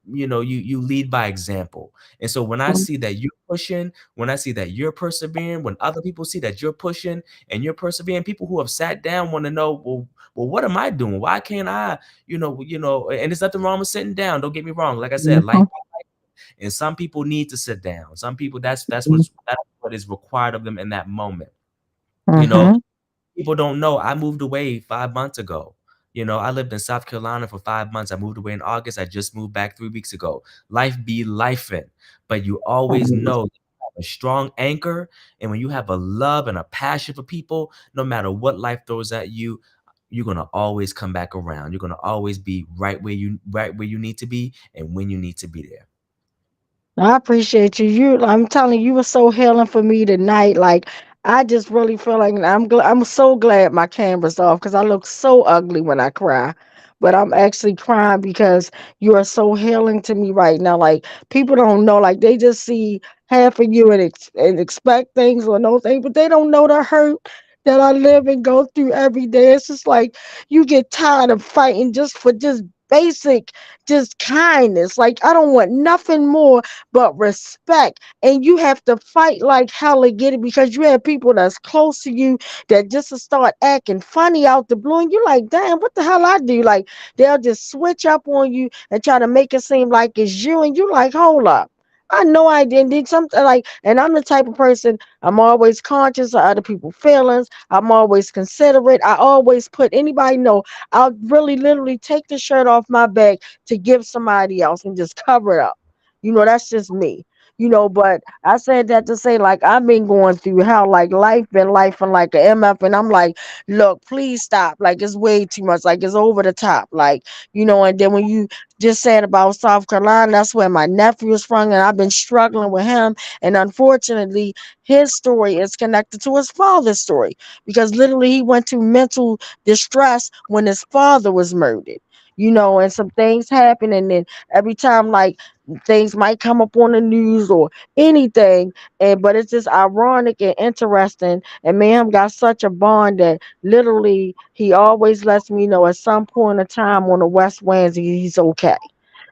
you lead by example. And so when I see that you're pushing, when I see that you're persevering, when other people see that you're pushing and you're persevering, people who have sat down want to know, well, what am I doing? Why can't I, and there's nothing wrong with sitting down. Don't get me wrong. Like I said, life, and some people need to sit down. Some people, that's what is required of them in that moment. People don't know. I moved away 5 months ago. I lived in South Carolina for 5 months. I moved away in August. I just moved back 3 weeks ago. Life be lifing, but you always know you have a strong anchor, and when you have a love and a passion for people, no matter what life throws at you, you're gonna always come back around. You're gonna always be right where you need to be and when you need to be there. I appreciate you. I'm telling you, you were so healing for me tonight. Like, I just really feel like I'm so glad my camera's off because I look so ugly when I cry. But I'm actually crying because you are so healing to me right now. Like, people don't know, like, they just see half of you and, and expect things or no things, but they don't know the hurt that I live and go through every day. It's just like you get tired of fighting just for just basic, just kindness. Like, I don't want nothing more but respect. And you have to fight like hell to get it because you have people that's close to you that just to start acting funny out the blue. And you're like, damn, what the hell I do? Like, they'll just switch up on you and try to make it seem like it's you. And you're like, hold up. I know I did something like, and I'm the type of person, I'm always conscious of other people's feelings. I'm always considerate. I always put anybody know I'll really literally take the shirt off my back to give somebody else and just cover it up. That's just me. But I said that to say, like, I've been going through hell, like life been life and like a MF, and I'm like, look, please stop. Like, it's way too much. Like, it's over the top. Like, and then when you just said about South Carolina, that's where my nephew is from, and I've been struggling with him. And unfortunately, his story is connected to his father's story because literally he went through mental distress when his father was murdered. And some things happen, and then every time, like, things might come up on the news or anything, but it's just ironic and interesting. And me and him got such a bond that literally he always lets me know at some point in time on the West Winds he's okay.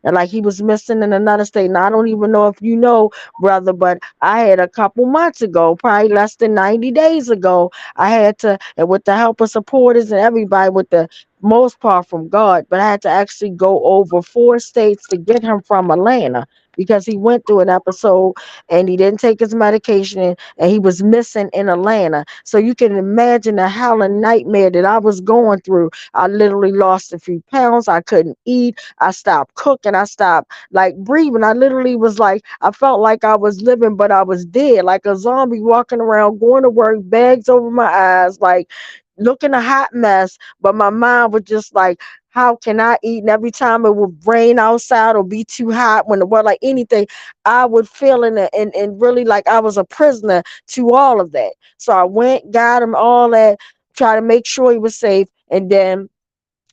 And like, he was missing in another state. And I don't even know if you know, brother, but I had a couple months ago, probably less than 90 days ago, I had to, and with the help of supporters and everybody, with the most part from God, but I had to actually go over 4 states to get him from Atlanta because he went through an episode and he didn't take his medication, and he was missing in Atlanta. So you can imagine the hell and nightmare that I was going through. I literally lost a few pounds. I couldn't eat. I stopped cooking. I stopped like breathing. I literally was like, I felt like I was living, but I was dead, like a zombie walking around, going to work, bags over my eyes, like looking a hot mess. But my mind was just like, how can I eat? And every time it would rain outside or be too hot when the weather, like anything, I would feel in it and really like I was a prisoner to all of that. So I went, got him all that, try to make sure he was safe. And then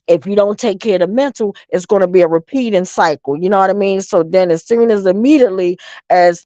if you don't take care of the mental, it's going to be a repeating cycle. You know what I mean? So then as soon as immediately as,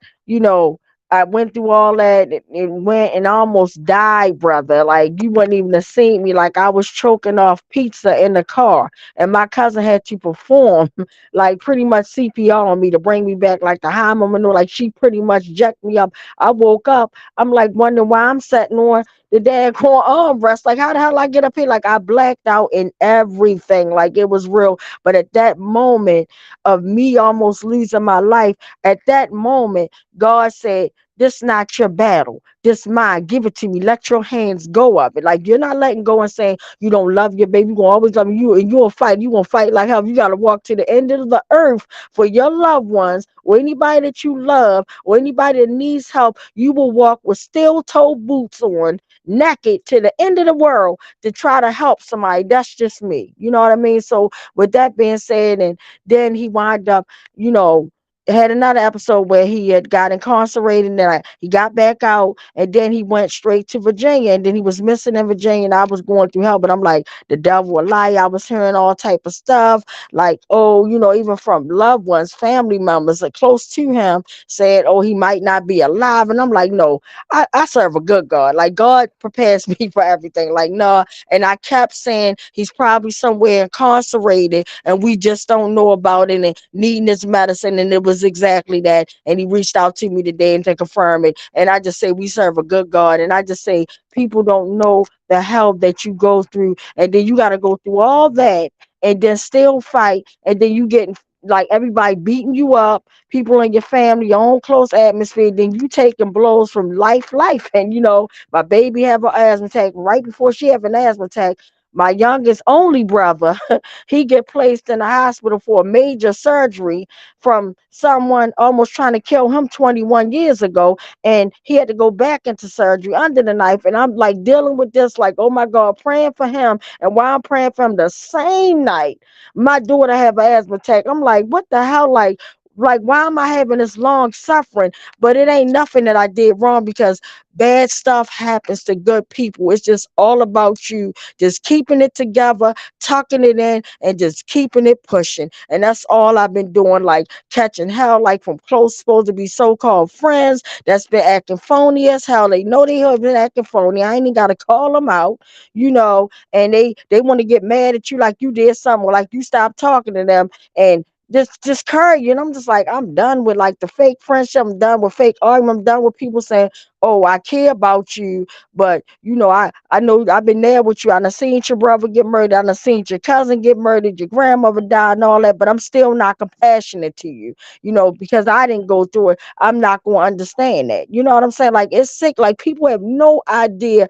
I went through all that and went and almost died, brother. Like, you wouldn't even have seen me. Like, I was choking off pizza in the car, and my cousin had to perform like pretty much CPR on me to bring me back. Like the high mama, like she pretty much jacked me up. I woke up. I'm like wondering why I'm sitting on the daggone armrest. Like, how the hell I get up here? Like, I blacked out in everything. Like, it was real. But at that moment of me almost losing my life, at that moment, God said, this not your battle. This mine. Give it to me. Let your hands go of it. Like, you're not letting go and saying you don't love your baby. You're going to always love you. And you'll fight. You're going to fight like hell. You got to walk to the end of the earth for your loved ones or anybody that you love or anybody that needs help. You will walk with steel-toe boots on, naked to the end of the world to try to help somebody. That's just me. You know what I mean? So with that being said, and then he wound up, had another episode where he had got incarcerated, and then he got back out, and then he went straight to Virginia, and then he was missing in Virginia, and I was going through hell. But I'm like, the devil a lie. I was hearing all type of stuff, like, even from loved ones, family members that close to him said, oh, he might not be alive. And I'm like, no, I serve a good God. Like, God prepares me for everything. Like, no. And I kept saying he's probably somewhere incarcerated and we just don't know about it and needing his medicine. And it was exactly that. And he reached out to me today and to confirm it. And I just say we serve a good God. And I just say people don't know the hell that you go through. And then you got to go through all that and then still fight. And then you getting like everybody beating you up, people in your family, your own close atmosphere, then you taking blows from life. And my baby have an asthma attack right before she have an asthma attack. my youngest only brother, he get placed in the hospital for a major surgery from someone almost trying to kill him 21 years ago, and he had to go back into surgery under the knife. And I'm like dealing with this, like, oh my God, praying for him. And while I'm praying for him, the same night my daughter have an asthma attack. I'm like, what the hell? Like, why am I having this long suffering? But it ain't nothing that I did wrong, because bad stuff happens to good people. It's just all about you just keeping it together, tucking it in, and just keeping it pushing. And that's all I've been doing, like catching hell, like from close, supposed to be so-called friends that's been acting phony as hell. They know they have been acting phony. I ain't even got to call them out, and they want to get mad at you like you did something, or like you stopped talking to them, and just curry you. And I'm just like, I'm done with like the fake friendship. I'm done with fake argument. I'm done with people saying, oh, I care about you, but I know I've been there with you. I done seen your brother get murdered. I done seen your cousin get murdered, your grandmother died and all that, but I'm still not compassionate to you, because I didn't go through it. I'm not going to understand that. You know what I'm saying? Like, it's sick. Like, people have no idea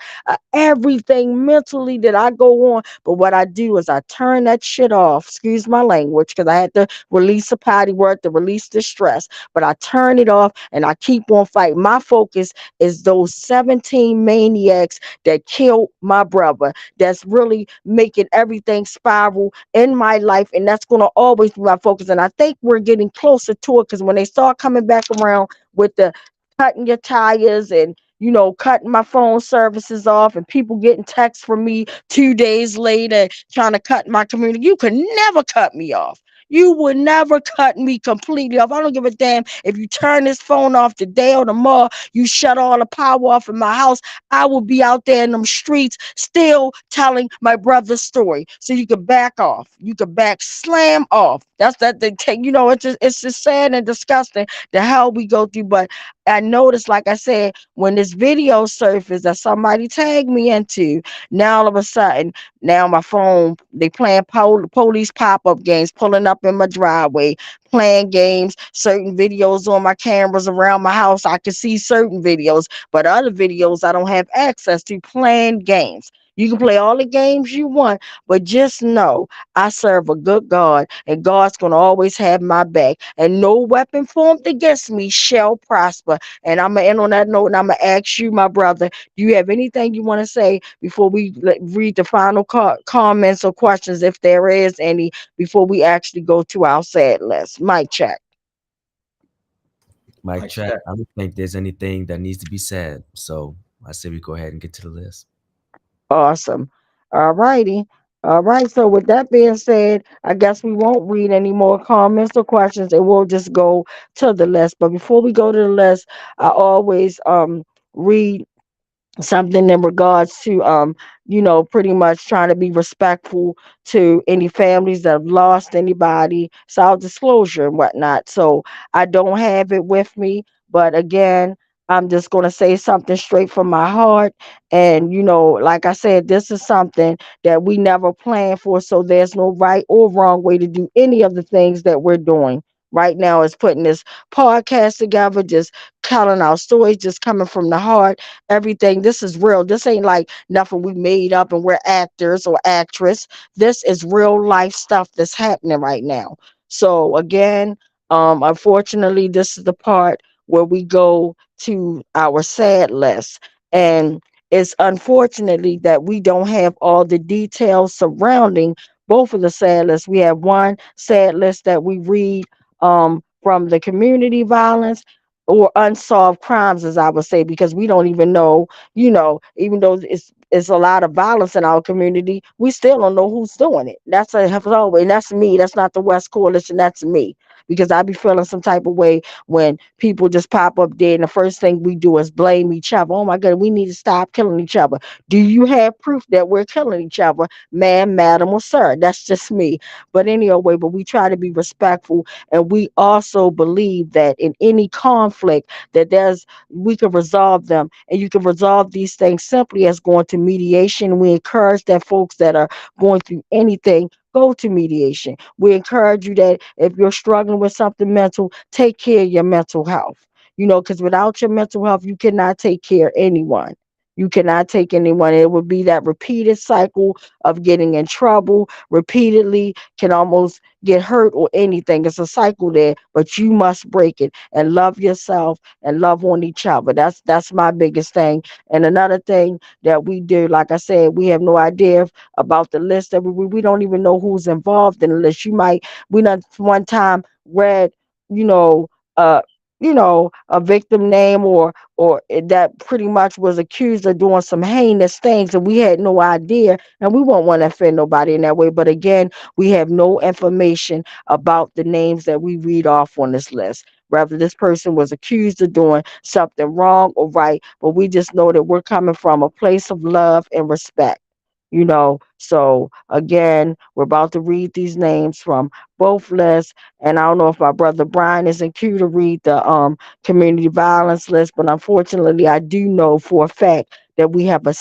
everything mentally that I go on. But what I do is I turn that shit off. Excuse my language, because I had to release a potty word to release the stress. But I turn it off and I keep on fighting. My focus is those 17 maniacs that killed my brother, that's really making everything spiral in my life. And that's going to always be my focus. And I think we're getting closer to it, because when they start coming back around with the cutting your tires and cutting my phone services off, and people getting texts from me 2 days later trying to cut my community. You could never cut me off. You would never cut me completely off. I don't give a damn if you turn this phone off today or tomorrow. You shut all the power off in my house. I will be out there in them streets still telling my brother's story. So you could back off. You could slam off. That's that they take. It's just sad and disgusting the hell we go through. But I noticed, like I said, when this video surfaced that somebody tagged me into, now all of a sudden, now my phone, they playing police pop-up games, pulling up in my driveway, playing games, certain videos on my cameras around my house. I can see certain videos, but other videos I don't have access to, playing games. You can play all the games you want, but just know I serve a good God, and God's going to always have my back, and no weapon formed against me shall prosper. And I'm going to end on that note, and I'm going to ask you, my brother, do you have anything you want to say before we read the final comments or questions, if there is any, before we actually go to our sad list? Mic check. Mic check. I don't think there's anything that needs to be said. So I say we go ahead and get to the list. Awesome. All righty. All right. So with that being said, I guess we won't read any more comments or questions, and we'll just go to the list. But before we go to the list, I always read something in regards to pretty much trying to be respectful to any families that have lost anybody, self-disclosure and whatnot. So I don't have it with me, but again, I'm just going to say something straight from my heart. And like I said, this is something that we never planned for, so there's no right or wrong way to do any of the things that we're doing right now. Is putting this podcast together, just telling our stories, just coming from the heart. Everything, this is real. This ain't like nothing we made up and we're actors or actress. This is real life stuff that's happening right now. So again, unfortunately, this is the part where we go to our sad list, and it's unfortunately that we don't have all the details surrounding both of the sad lists. We have one sad list that we read from the community violence or unsolved crimes, as I would say, because we don't even know, even though it's a lot of violence in our community, we still don't know who's doing it. That's and that's me. That's not the West Coalition. That's me. Because I be feeling some type of way when people just pop up dead, and the first thing we do is blame each other. Oh my God, we need to stop killing each other. Do you have proof that we're killing each other, ma'am, madam, or sir? That's just me. But anyway, but we try to be respectful, and we also believe that in any conflict that we can resolve them, and you can resolve these things simply as going to mediation. We encourage that folks that are going through anything, go to mediation. We encourage you that if you're struggling with something mental, take care of your mental health. Because without your mental health, you cannot take care of anyone. You cannot take anyone. It would be that repeated cycle of getting in trouble repeatedly, can almost get hurt or anything. It's a cycle there, but you must break it and love yourself and love on each other. That's my biggest thing. And another thing that we do, like I said, we have no idea about the list that we don't even know who's involved in the list. We done one time read, you know, uh, a victim name or that pretty much was accused of doing some heinous things, and we had no idea, and we won't want to offend nobody in that way. But again, we have no information about the names that we read off on this list. Whether this person was accused of doing something wrong or right, but we just know that we're coming from a place of love and respect. So again, we're about to read these names from both lists, and I don't know if my brother Brian is in queue to read the community violence list, but unfortunately I do know for a fact that we have a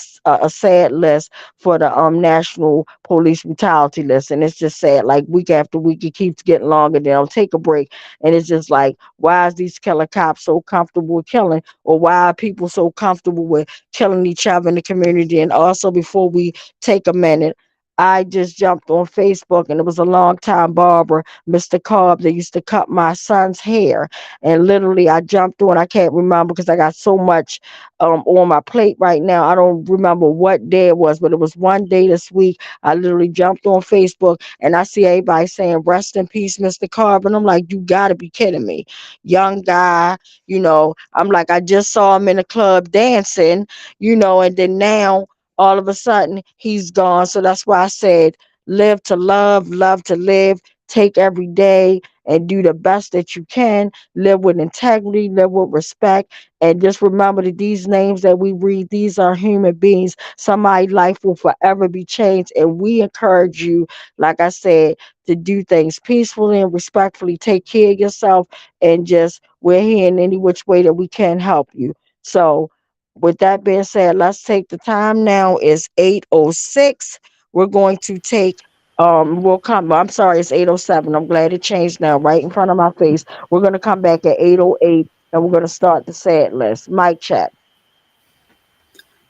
sad list for the national police brutality list, and it's just sad. Like week after week it keeps getting longer. They don't take a break, and it's just like, why is these killer cops so comfortable with killing, or why are people so comfortable with killing each other in the community? And also, before we take a minute, I just jumped on Facebook, and it was a long time barber, Mr. Cobb, that used to cut my son's hair. And literally I jumped on, I can't remember because I got so much on my plate right now. I don't remember what day it was, but it was one day this week. I literally jumped on Facebook and I see everybody saying, "Rest in peace, Mr. Cobb." And I'm like, you gotta be kidding me. Young guy, I'm like, I just saw him in a club dancing, and then now all of a sudden he's gone. So that's why I said, live to love to live, take every day and do the best that you can, live with integrity, live with respect, and just remember that these names that we read, these are human beings. Somebody's life will forever be changed, and we encourage you, like I said, to do things peacefully and respectfully. Take care of yourself, and just, we're here in any which way that we can help you. So with that being said, let's take the time now. It's 8:06. We're going to take we'll come, I'm sorry, it's 8:07. I'm glad it changed now, right in front of my face. We're gonna come back at 8:08 and we're gonna start the sad list. Mic check.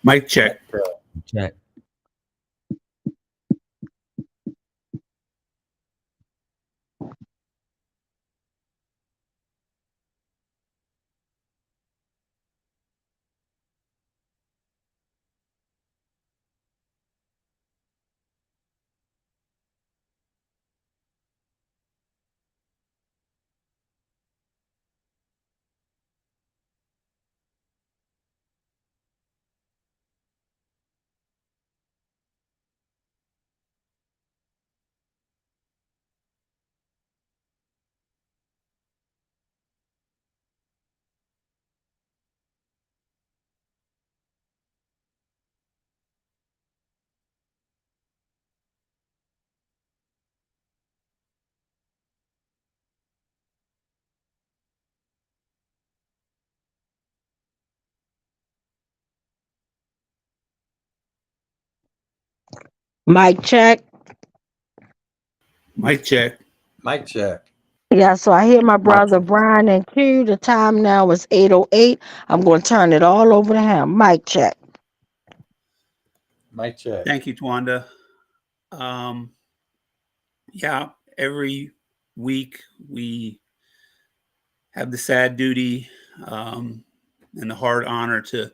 Mic check. Check. Mic check. Mic check. Mic check. Yeah, so I hear my brother check. Brian and Q. The time now is 8:08. I'm going to turn it all over to him. Mic check. Mic check. Thank you, Twanda. Yeah, every week we have the sad duty and the hard honor to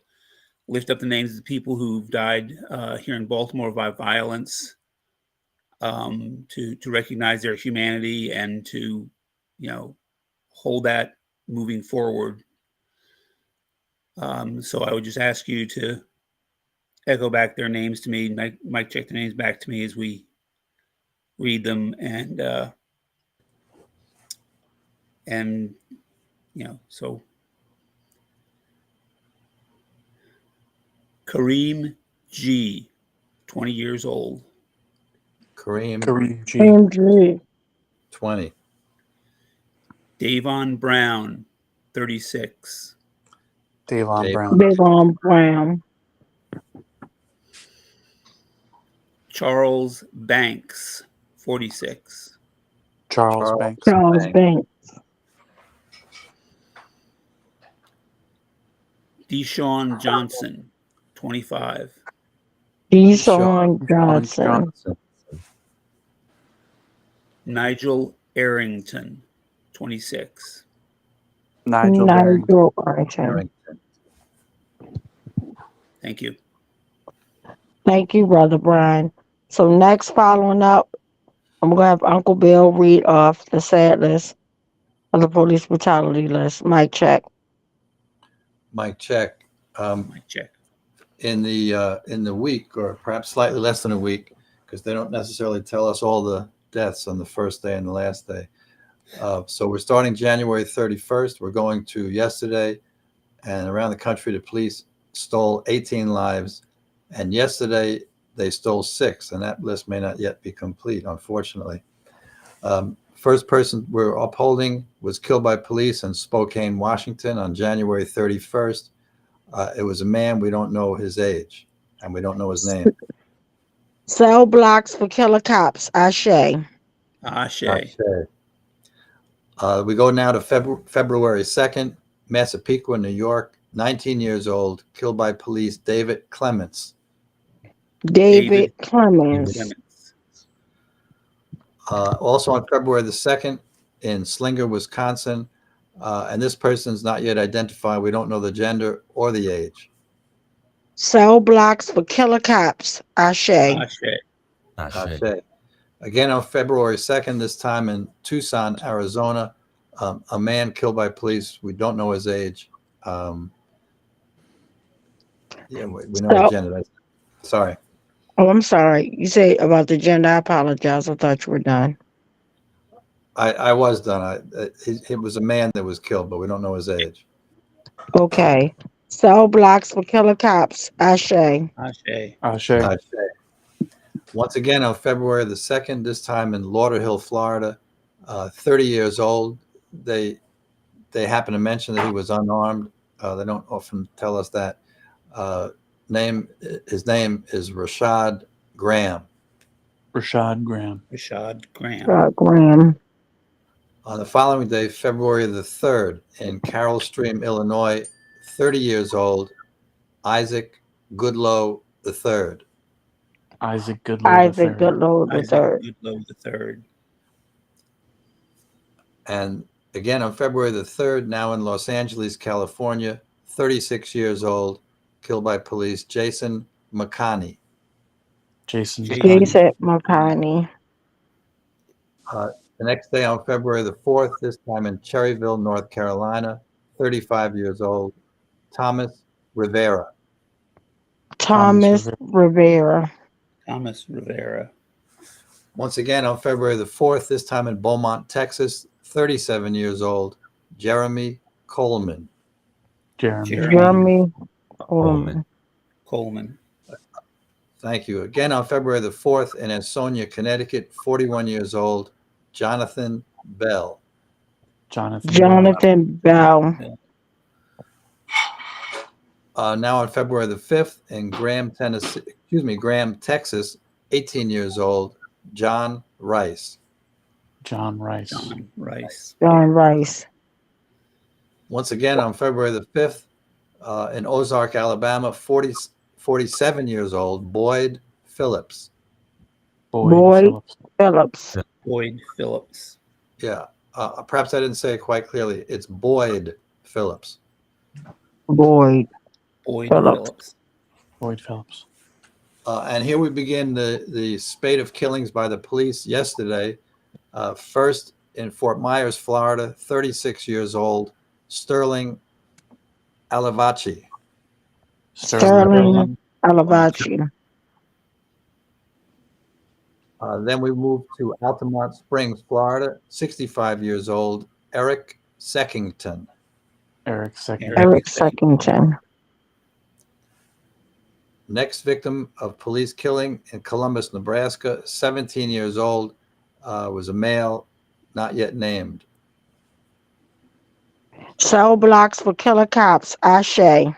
lift up the names of the people who've died here in Baltimore by violence, to recognize their humanity and to, hold that moving forward. So I would just ask you to echo back their names to me. Mic check the names back to me as we read them, and so Kareem G, 20 years old. Kareem G. 20. Davon Brown, 36. Davon Brown. Charles Banks, 46. Charles Banks. Charles Banks. Deshaun Johnson, 25. Deshaun Johnson. Johnson. Nigel Arrington, 26. Nigel Barrington. Nigel Arrington. Arrington. Thank you. Thank you, Brother Brian. So next, following up, I'm going to have Uncle Bill read off the sad list of the police brutality list. Mic check. Mike check. Mic check. In the week, or perhaps slightly less than a week, because they don't necessarily tell us all the deaths on the first day and the last day. So we're starting January 31st. We're going to yesterday, and around the country, the police stole 18 lives. And yesterday, they stole 6, and that list may not yet be complete, unfortunately. First person we're upholding was killed by police in Spokane, Washington on January 31st. It was a man. We don't know his age, and we don't know his name. Cell blocks for killer cops. Ashe. Ashe. We go now to February 2nd, Massapequa, New York. 19 years old, killed by police, David Clements. David Clemens. Also on February the 2nd in Slinger, Wisconsin. And this person's not yet identified. We don't know the gender or the age. Cell blocks for killer cops. Ashe. Ashe. Again on February 2nd, this time in Tucson, Arizona. A man killed by police. We don't know his age. We know his gender. Sorry. Oh, I'm sorry. You say about the gender. I apologize. I thought you were done. I was done. It was a man that was killed, but we don't know his age. Okay. Cell blocks for killer cops. Ashe. Ashe. Once again on February the 2nd, this time in Lauderhill, Florida. 30 years old. They happen to mention that he was unarmed. They don't often tell us that. His name is Rashad Graham. Rashad Graham. Graham. On the following day, February the 3rd, in Carroll Stream, Illinois, 30 years old, Isaac Goodlow III. Isaac Goodlow III. And again on February the 3rd, now in Los Angeles, California, 36 years old, killed by police, Jason McConney. Jason McConney. The next day on February the 4th, this time in Cherryville, North Carolina, 35 years old, Thomas Rivera. Thomas Rivera. Once again on February the 4th, this time in Beaumont, Texas, 37 years old, Jeremy Coleman. Jeremy Coleman. Thank you. Again on February the 4th in Ansonia, Connecticut, 41 years old, Jonathan Bell. Jonathan Bell. Now on February the 5th in Graham, Texas, 18 years old, John Rice. John Rice. Once again on February the 5th in Ozark, Alabama, 47 years old, Boyd Phillips. Boyd Phillips. Yeah. Perhaps I didn't say it quite clearly. It's Boyd Phillips. Boyd Phillips. And here we begin the spate of killings by the police yesterday. First in Fort Myers, Florida, 36 years old, Sterling Alavachi. Sterling Alavachi. Then we move to Altamont Springs, Florida, 65 years old, Eric Seckington. Eric Seckington. Next victim of police killing in Columbus, Nebraska, 17 years old, was a male, not yet named. Cell blocks for killer cops. Ashe.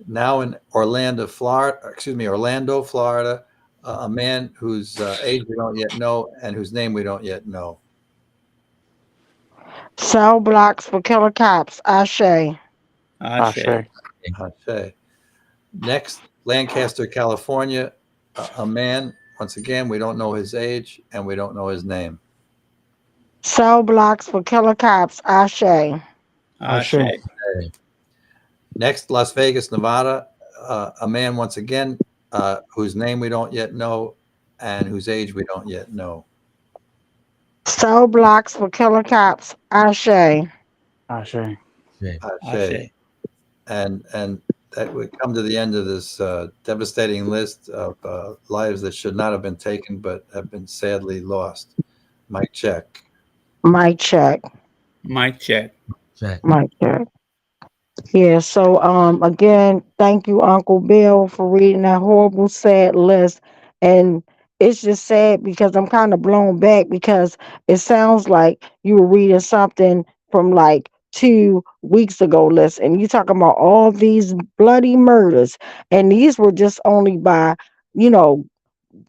Now in Orlando, Florida, a man whose age we don't yet know and whose name we don't yet know. Cell blocks for killer cops. Ashe. Ashe. Ashe. Next, Lancaster, California, a man. Once again, we don't know his age and we don't know his name. Cell blocks for killer cops. Ashe. Ashe. Next, Las Vegas, Nevada, a man, once again, whose name we don't yet know and whose age we don't yet know. Cell blocks for killer cops. Ashe. Ashe. Ashe. And that would come to the end of this devastating list of lives that should not have been taken but have been sadly lost. Mic check. Mic check. Mic check. Mic check. Yeah, so again, thank you, Uncle Bill, for reading that horrible, sad list. And it's just sad because I'm kind of blown back because it sounds like you were reading something from like 2 weeks ago list, and you talking about all these bloody murders, and these were just only by, you know,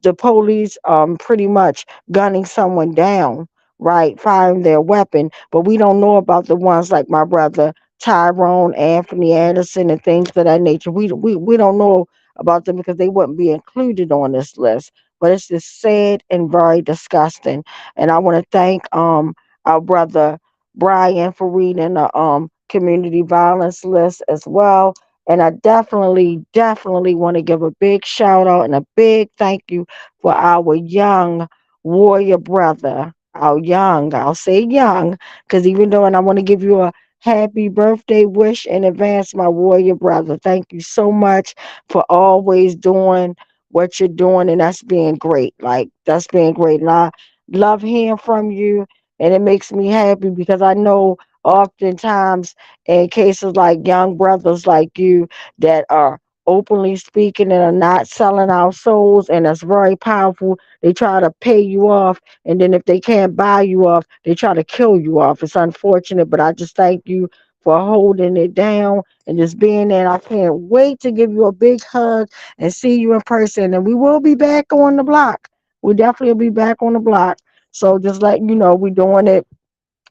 the police pretty much gunning someone down, right, firing their weapon, but we don't know about the ones like my brother Tyrone, Anthony Anderson, and things of that nature. We don't know about them because they wouldn't be included on this list. But it's just sad and very disgusting. And I want to thank our brother Brian for reading the community violence list as well. And I definitely want to give a big shout out and a big thank you for our young warrior brother. I'll say young, because even though, and I want to give you a happy birthday wish in advance, my warrior brother. Thank you so much for always doing what you're doing, and that's being great. Like, that's being great. And I love hearing from you, and it makes me happy because I know oftentimes in cases like young brothers like you that are openly speaking and are not selling our souls, and that's very powerful. They try to pay you off, and then if they can't buy you off, they try to kill you off. It's unfortunate, but I just thank you for holding it down and just being there. And I can't wait to give you a big hug and see you in person. And we will be back on the block. We definitely will be back on the block. So just letting you know, we're doing it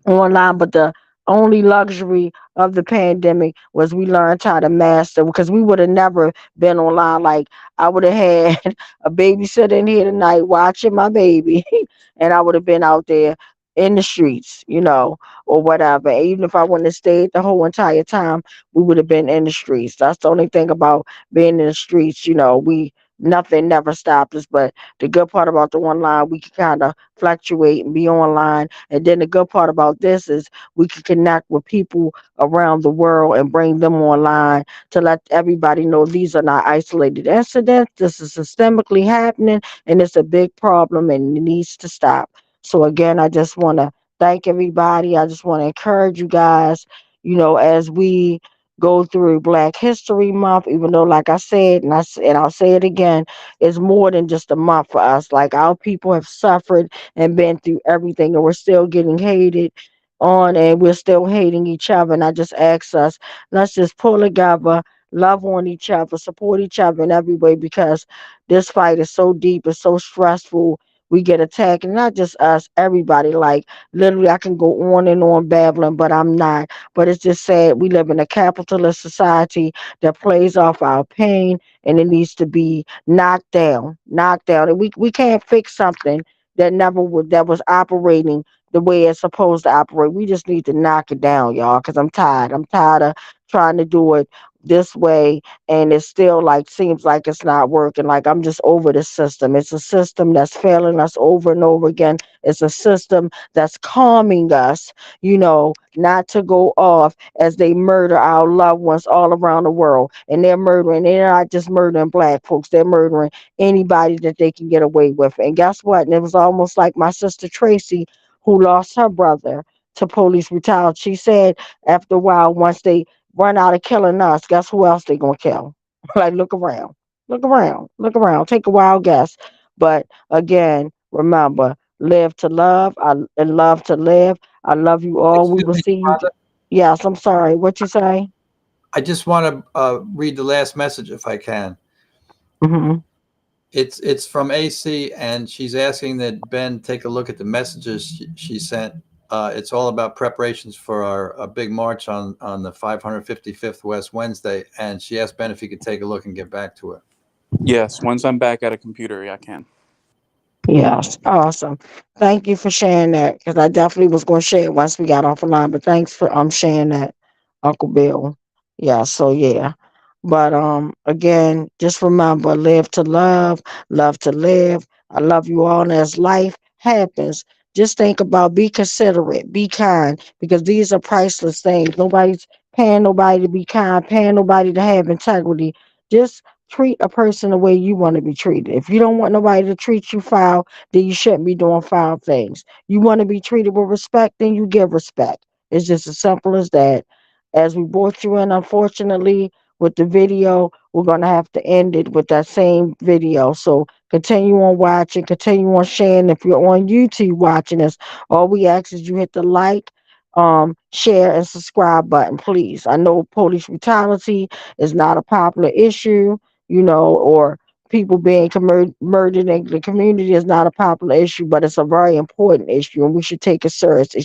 online, but the only luxury of the pandemic was we learned how to master, because we would have never been online. Like, I would have had a babysitter in here tonight watching my baby and I would have been out there in the streets, or whatever. Even if I wouldn't have stayed the whole entire time, we would have been in the streets. That's the only thing about being in the streets. We nothing never stopped us. But the good part about the online, we can kind of fluctuate and be online. And then the good part about this is we can connect with people around the world and bring them online to let everybody know these are not isolated incidents. This is systemically happening, and it's a big problem, and it needs to stop. So again, I just want to thank everybody. I just want to encourage you guys, as we go through Black History Month, even though, like I said, and I'll say it again, it's more than just a month for us. Like, our people have suffered and been through everything, and we're still getting hated on, and we're still hating each other. And I just ask us, let's just pull together, love on each other, support each other in every way, because this fight is so deep, it's so stressful. We get attacked, and not just us, everybody. Like, literally, I can go on and on babbling, but I'm not. But it's just sad. We live in a capitalist society that plays off our pain, and it needs to be knocked down. And we can't fix something that that was operating the way it's supposed to operate. We just need to knock it down, y'all, because I'm tired. I'm tired of trying to do it this way, and it still seems like it's not working. Like, I'm just over the system. It's a system that's failing us over and over again. It's a system that's calming us, not to go off as they murder our loved ones all around the world. And they're not just murdering Black folks, they're murdering anybody that they can get away with. And guess what? And it was almost like my sister Tracy, who lost her brother to police brutality. She said after a while, once they run out of killing us, guess who else they gonna kill? Like, look around, take a wild guess. But again, remember, live to love, and love to live. I love you all. We will see you. Yes, I'm sorry. What you say? I just want to read the last message if I can. Mm-hmm. It's from AC, and she's asking that Ben take a look at the messages she sent It's all about preparations for our big march on the 555th West Wednesday. And she asked Ben if he could take a look and get back to her. Yes, once I'm back at a computer, I can. Yes, awesome. Thank you for sharing that, because I definitely was going to share it once we got off the line. But thanks for sharing that, Uncle Bill. Yeah, so yeah. But again, just remember, live to love to live. I love you all, and as life happens, just think about, be considerate, be kind, because these are priceless things. Nobody's paying nobody to be kind, paying nobody to have integrity. Just treat a person the way you want to be treated. If you don't want nobody to treat you foul, then you shouldn't be doing foul things. You want to be treated with respect, then you give respect. It's just as simple as that. As we brought you in, unfortunately, with the video, we're going to have to end it with that same video. So continue on watching, continue on sharing. If you're on YouTube watching us, all we ask is you hit the like, share, and subscribe button, please. I know police brutality is not a popular issue, or people being murdered in the community is not a popular issue, but it's a very important issue, and we should take it serious.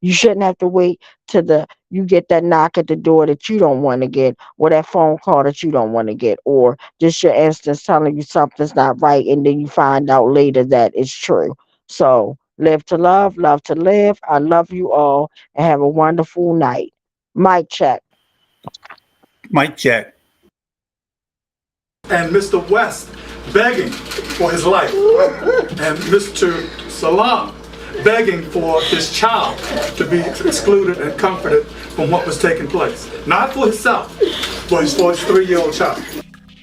You shouldn't have to wait till you get that knock at the door that you don't want to get, or that phone call that you don't want to get, or just your instance telling you something's not right, and then you find out later that it's true. So live to love to live. I love you all, and have a wonderful night. Mic check. Mic check. And Mr. West begging for his life, and Mr. Salam begging for his child to be excluded and comforted from what was taking place. Not for himself, but for his 3-year-old child.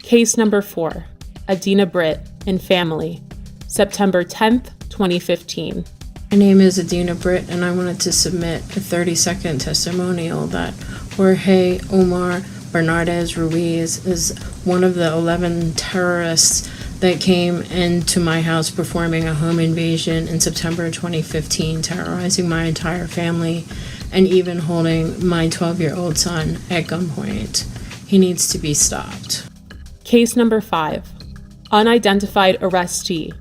Case number 4, Adina Britt and family, September 10th, 2015. My name is Adina Britt, and I wanted to submit a 30-second testimonial that Jorge Omar Bernardez Ruiz is one of the 11 terrorists that came into my house performing a home invasion in September 2015, terrorizing my entire family and even holding my 12-year-old son at gunpoint. He needs to be stopped. Case number 5, unidentified arrestee,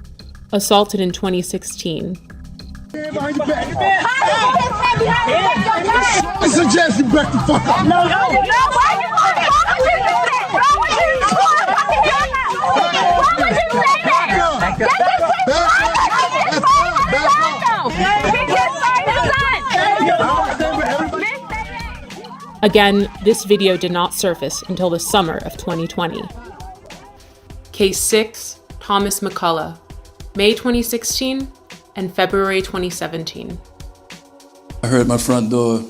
assaulted in 2016. I suggest you back the fuck up. No, Again, this video did not surface until the summer of 2020. Case 6, Thomas McCullough, May 2016 and February 2017. I heard my front door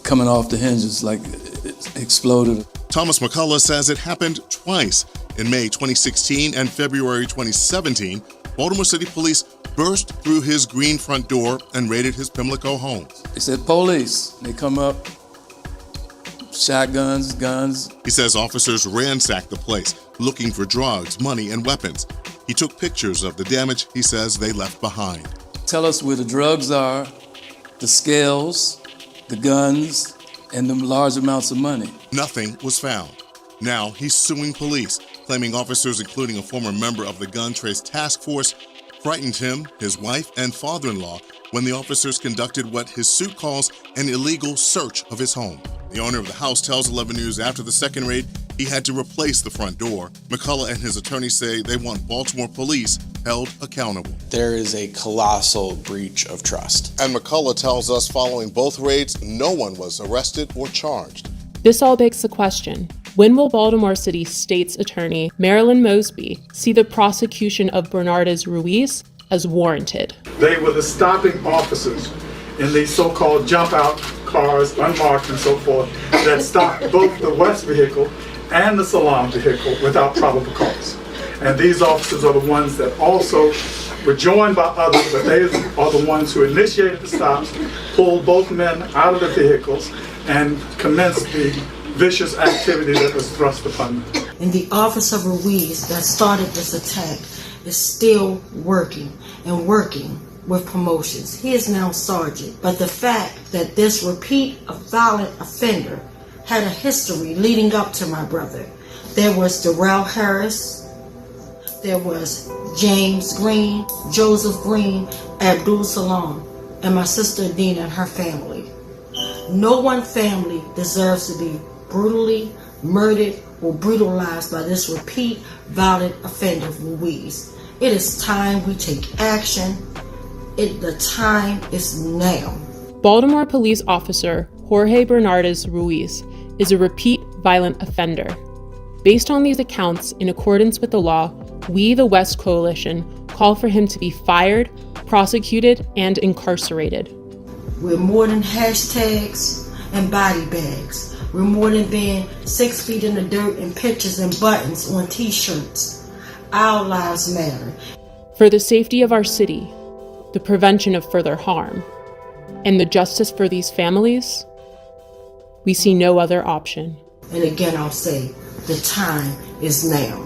coming off the hinges, like it exploded. Thomas McCullough says it happened twice. In May 2016 and February 2017, Baltimore City Police burst through his green front door and raided his Pimlico home. They said, police. They come up, shotguns, guns. He says officers ransacked the place, looking for drugs, money, and weapons. He took pictures of the damage he says they left behind. Tell us where the drugs are, the scales, the guns, and the large amounts of money. Nothing was found. Now he's suing police, claiming officers, including a former member of the Gun Trace Task Force, frightened him, his wife, and father-in-law when the officers conducted what his suit calls an illegal search of his home. The owner of the house tells 11 News after the second raid, he had to replace the front door. McCullough and his attorney say they want Baltimore police held accountable. There is a colossal breach of trust. And McCullough tells us following both raids, no one was arrested or charged. This all begs the question, when will Baltimore City State's Attorney Marilyn Mosby see the prosecution of Bernardez Ruiz as warranted? They were the stopping officers in these so-called jump-out cars, unmarked and so forth, that stopped both the West vehicle and the Salam vehicle without probable cause. And these officers are the ones that also were joined by others, but they are the ones who initiated the stops, pulled both men out of the vehicles, and commenced the vicious activity that was thrust upon them. And the Officer Ruiz that started this attack is still working with promotions. He is now sergeant. But the fact that this repeat of violent offender had a history leading up to my brother. There was Darrell Harris, there was James Green, Joseph Green, Abdul Salam. and my sister Dina and her family. No one family deserves to be brutally murdered or brutalized by this repeat violent offender Ruiz. It is time we take action. The time is now. Baltimore police officer Jorge Bernardes Ruiz is a repeat violent offender. Based on these accounts, in accordance with the law, we, the West Coalition, call for him to be fired, prosecuted, and incarcerated. We're more than hashtags and body bags. We're more than being 6 feet in the dirt and pictures and buttons on t-shirts. Our lives matter. For the safety of our city, the prevention of further harm, and the justice for these families, we see no other option. And again, I'll say, the time is now.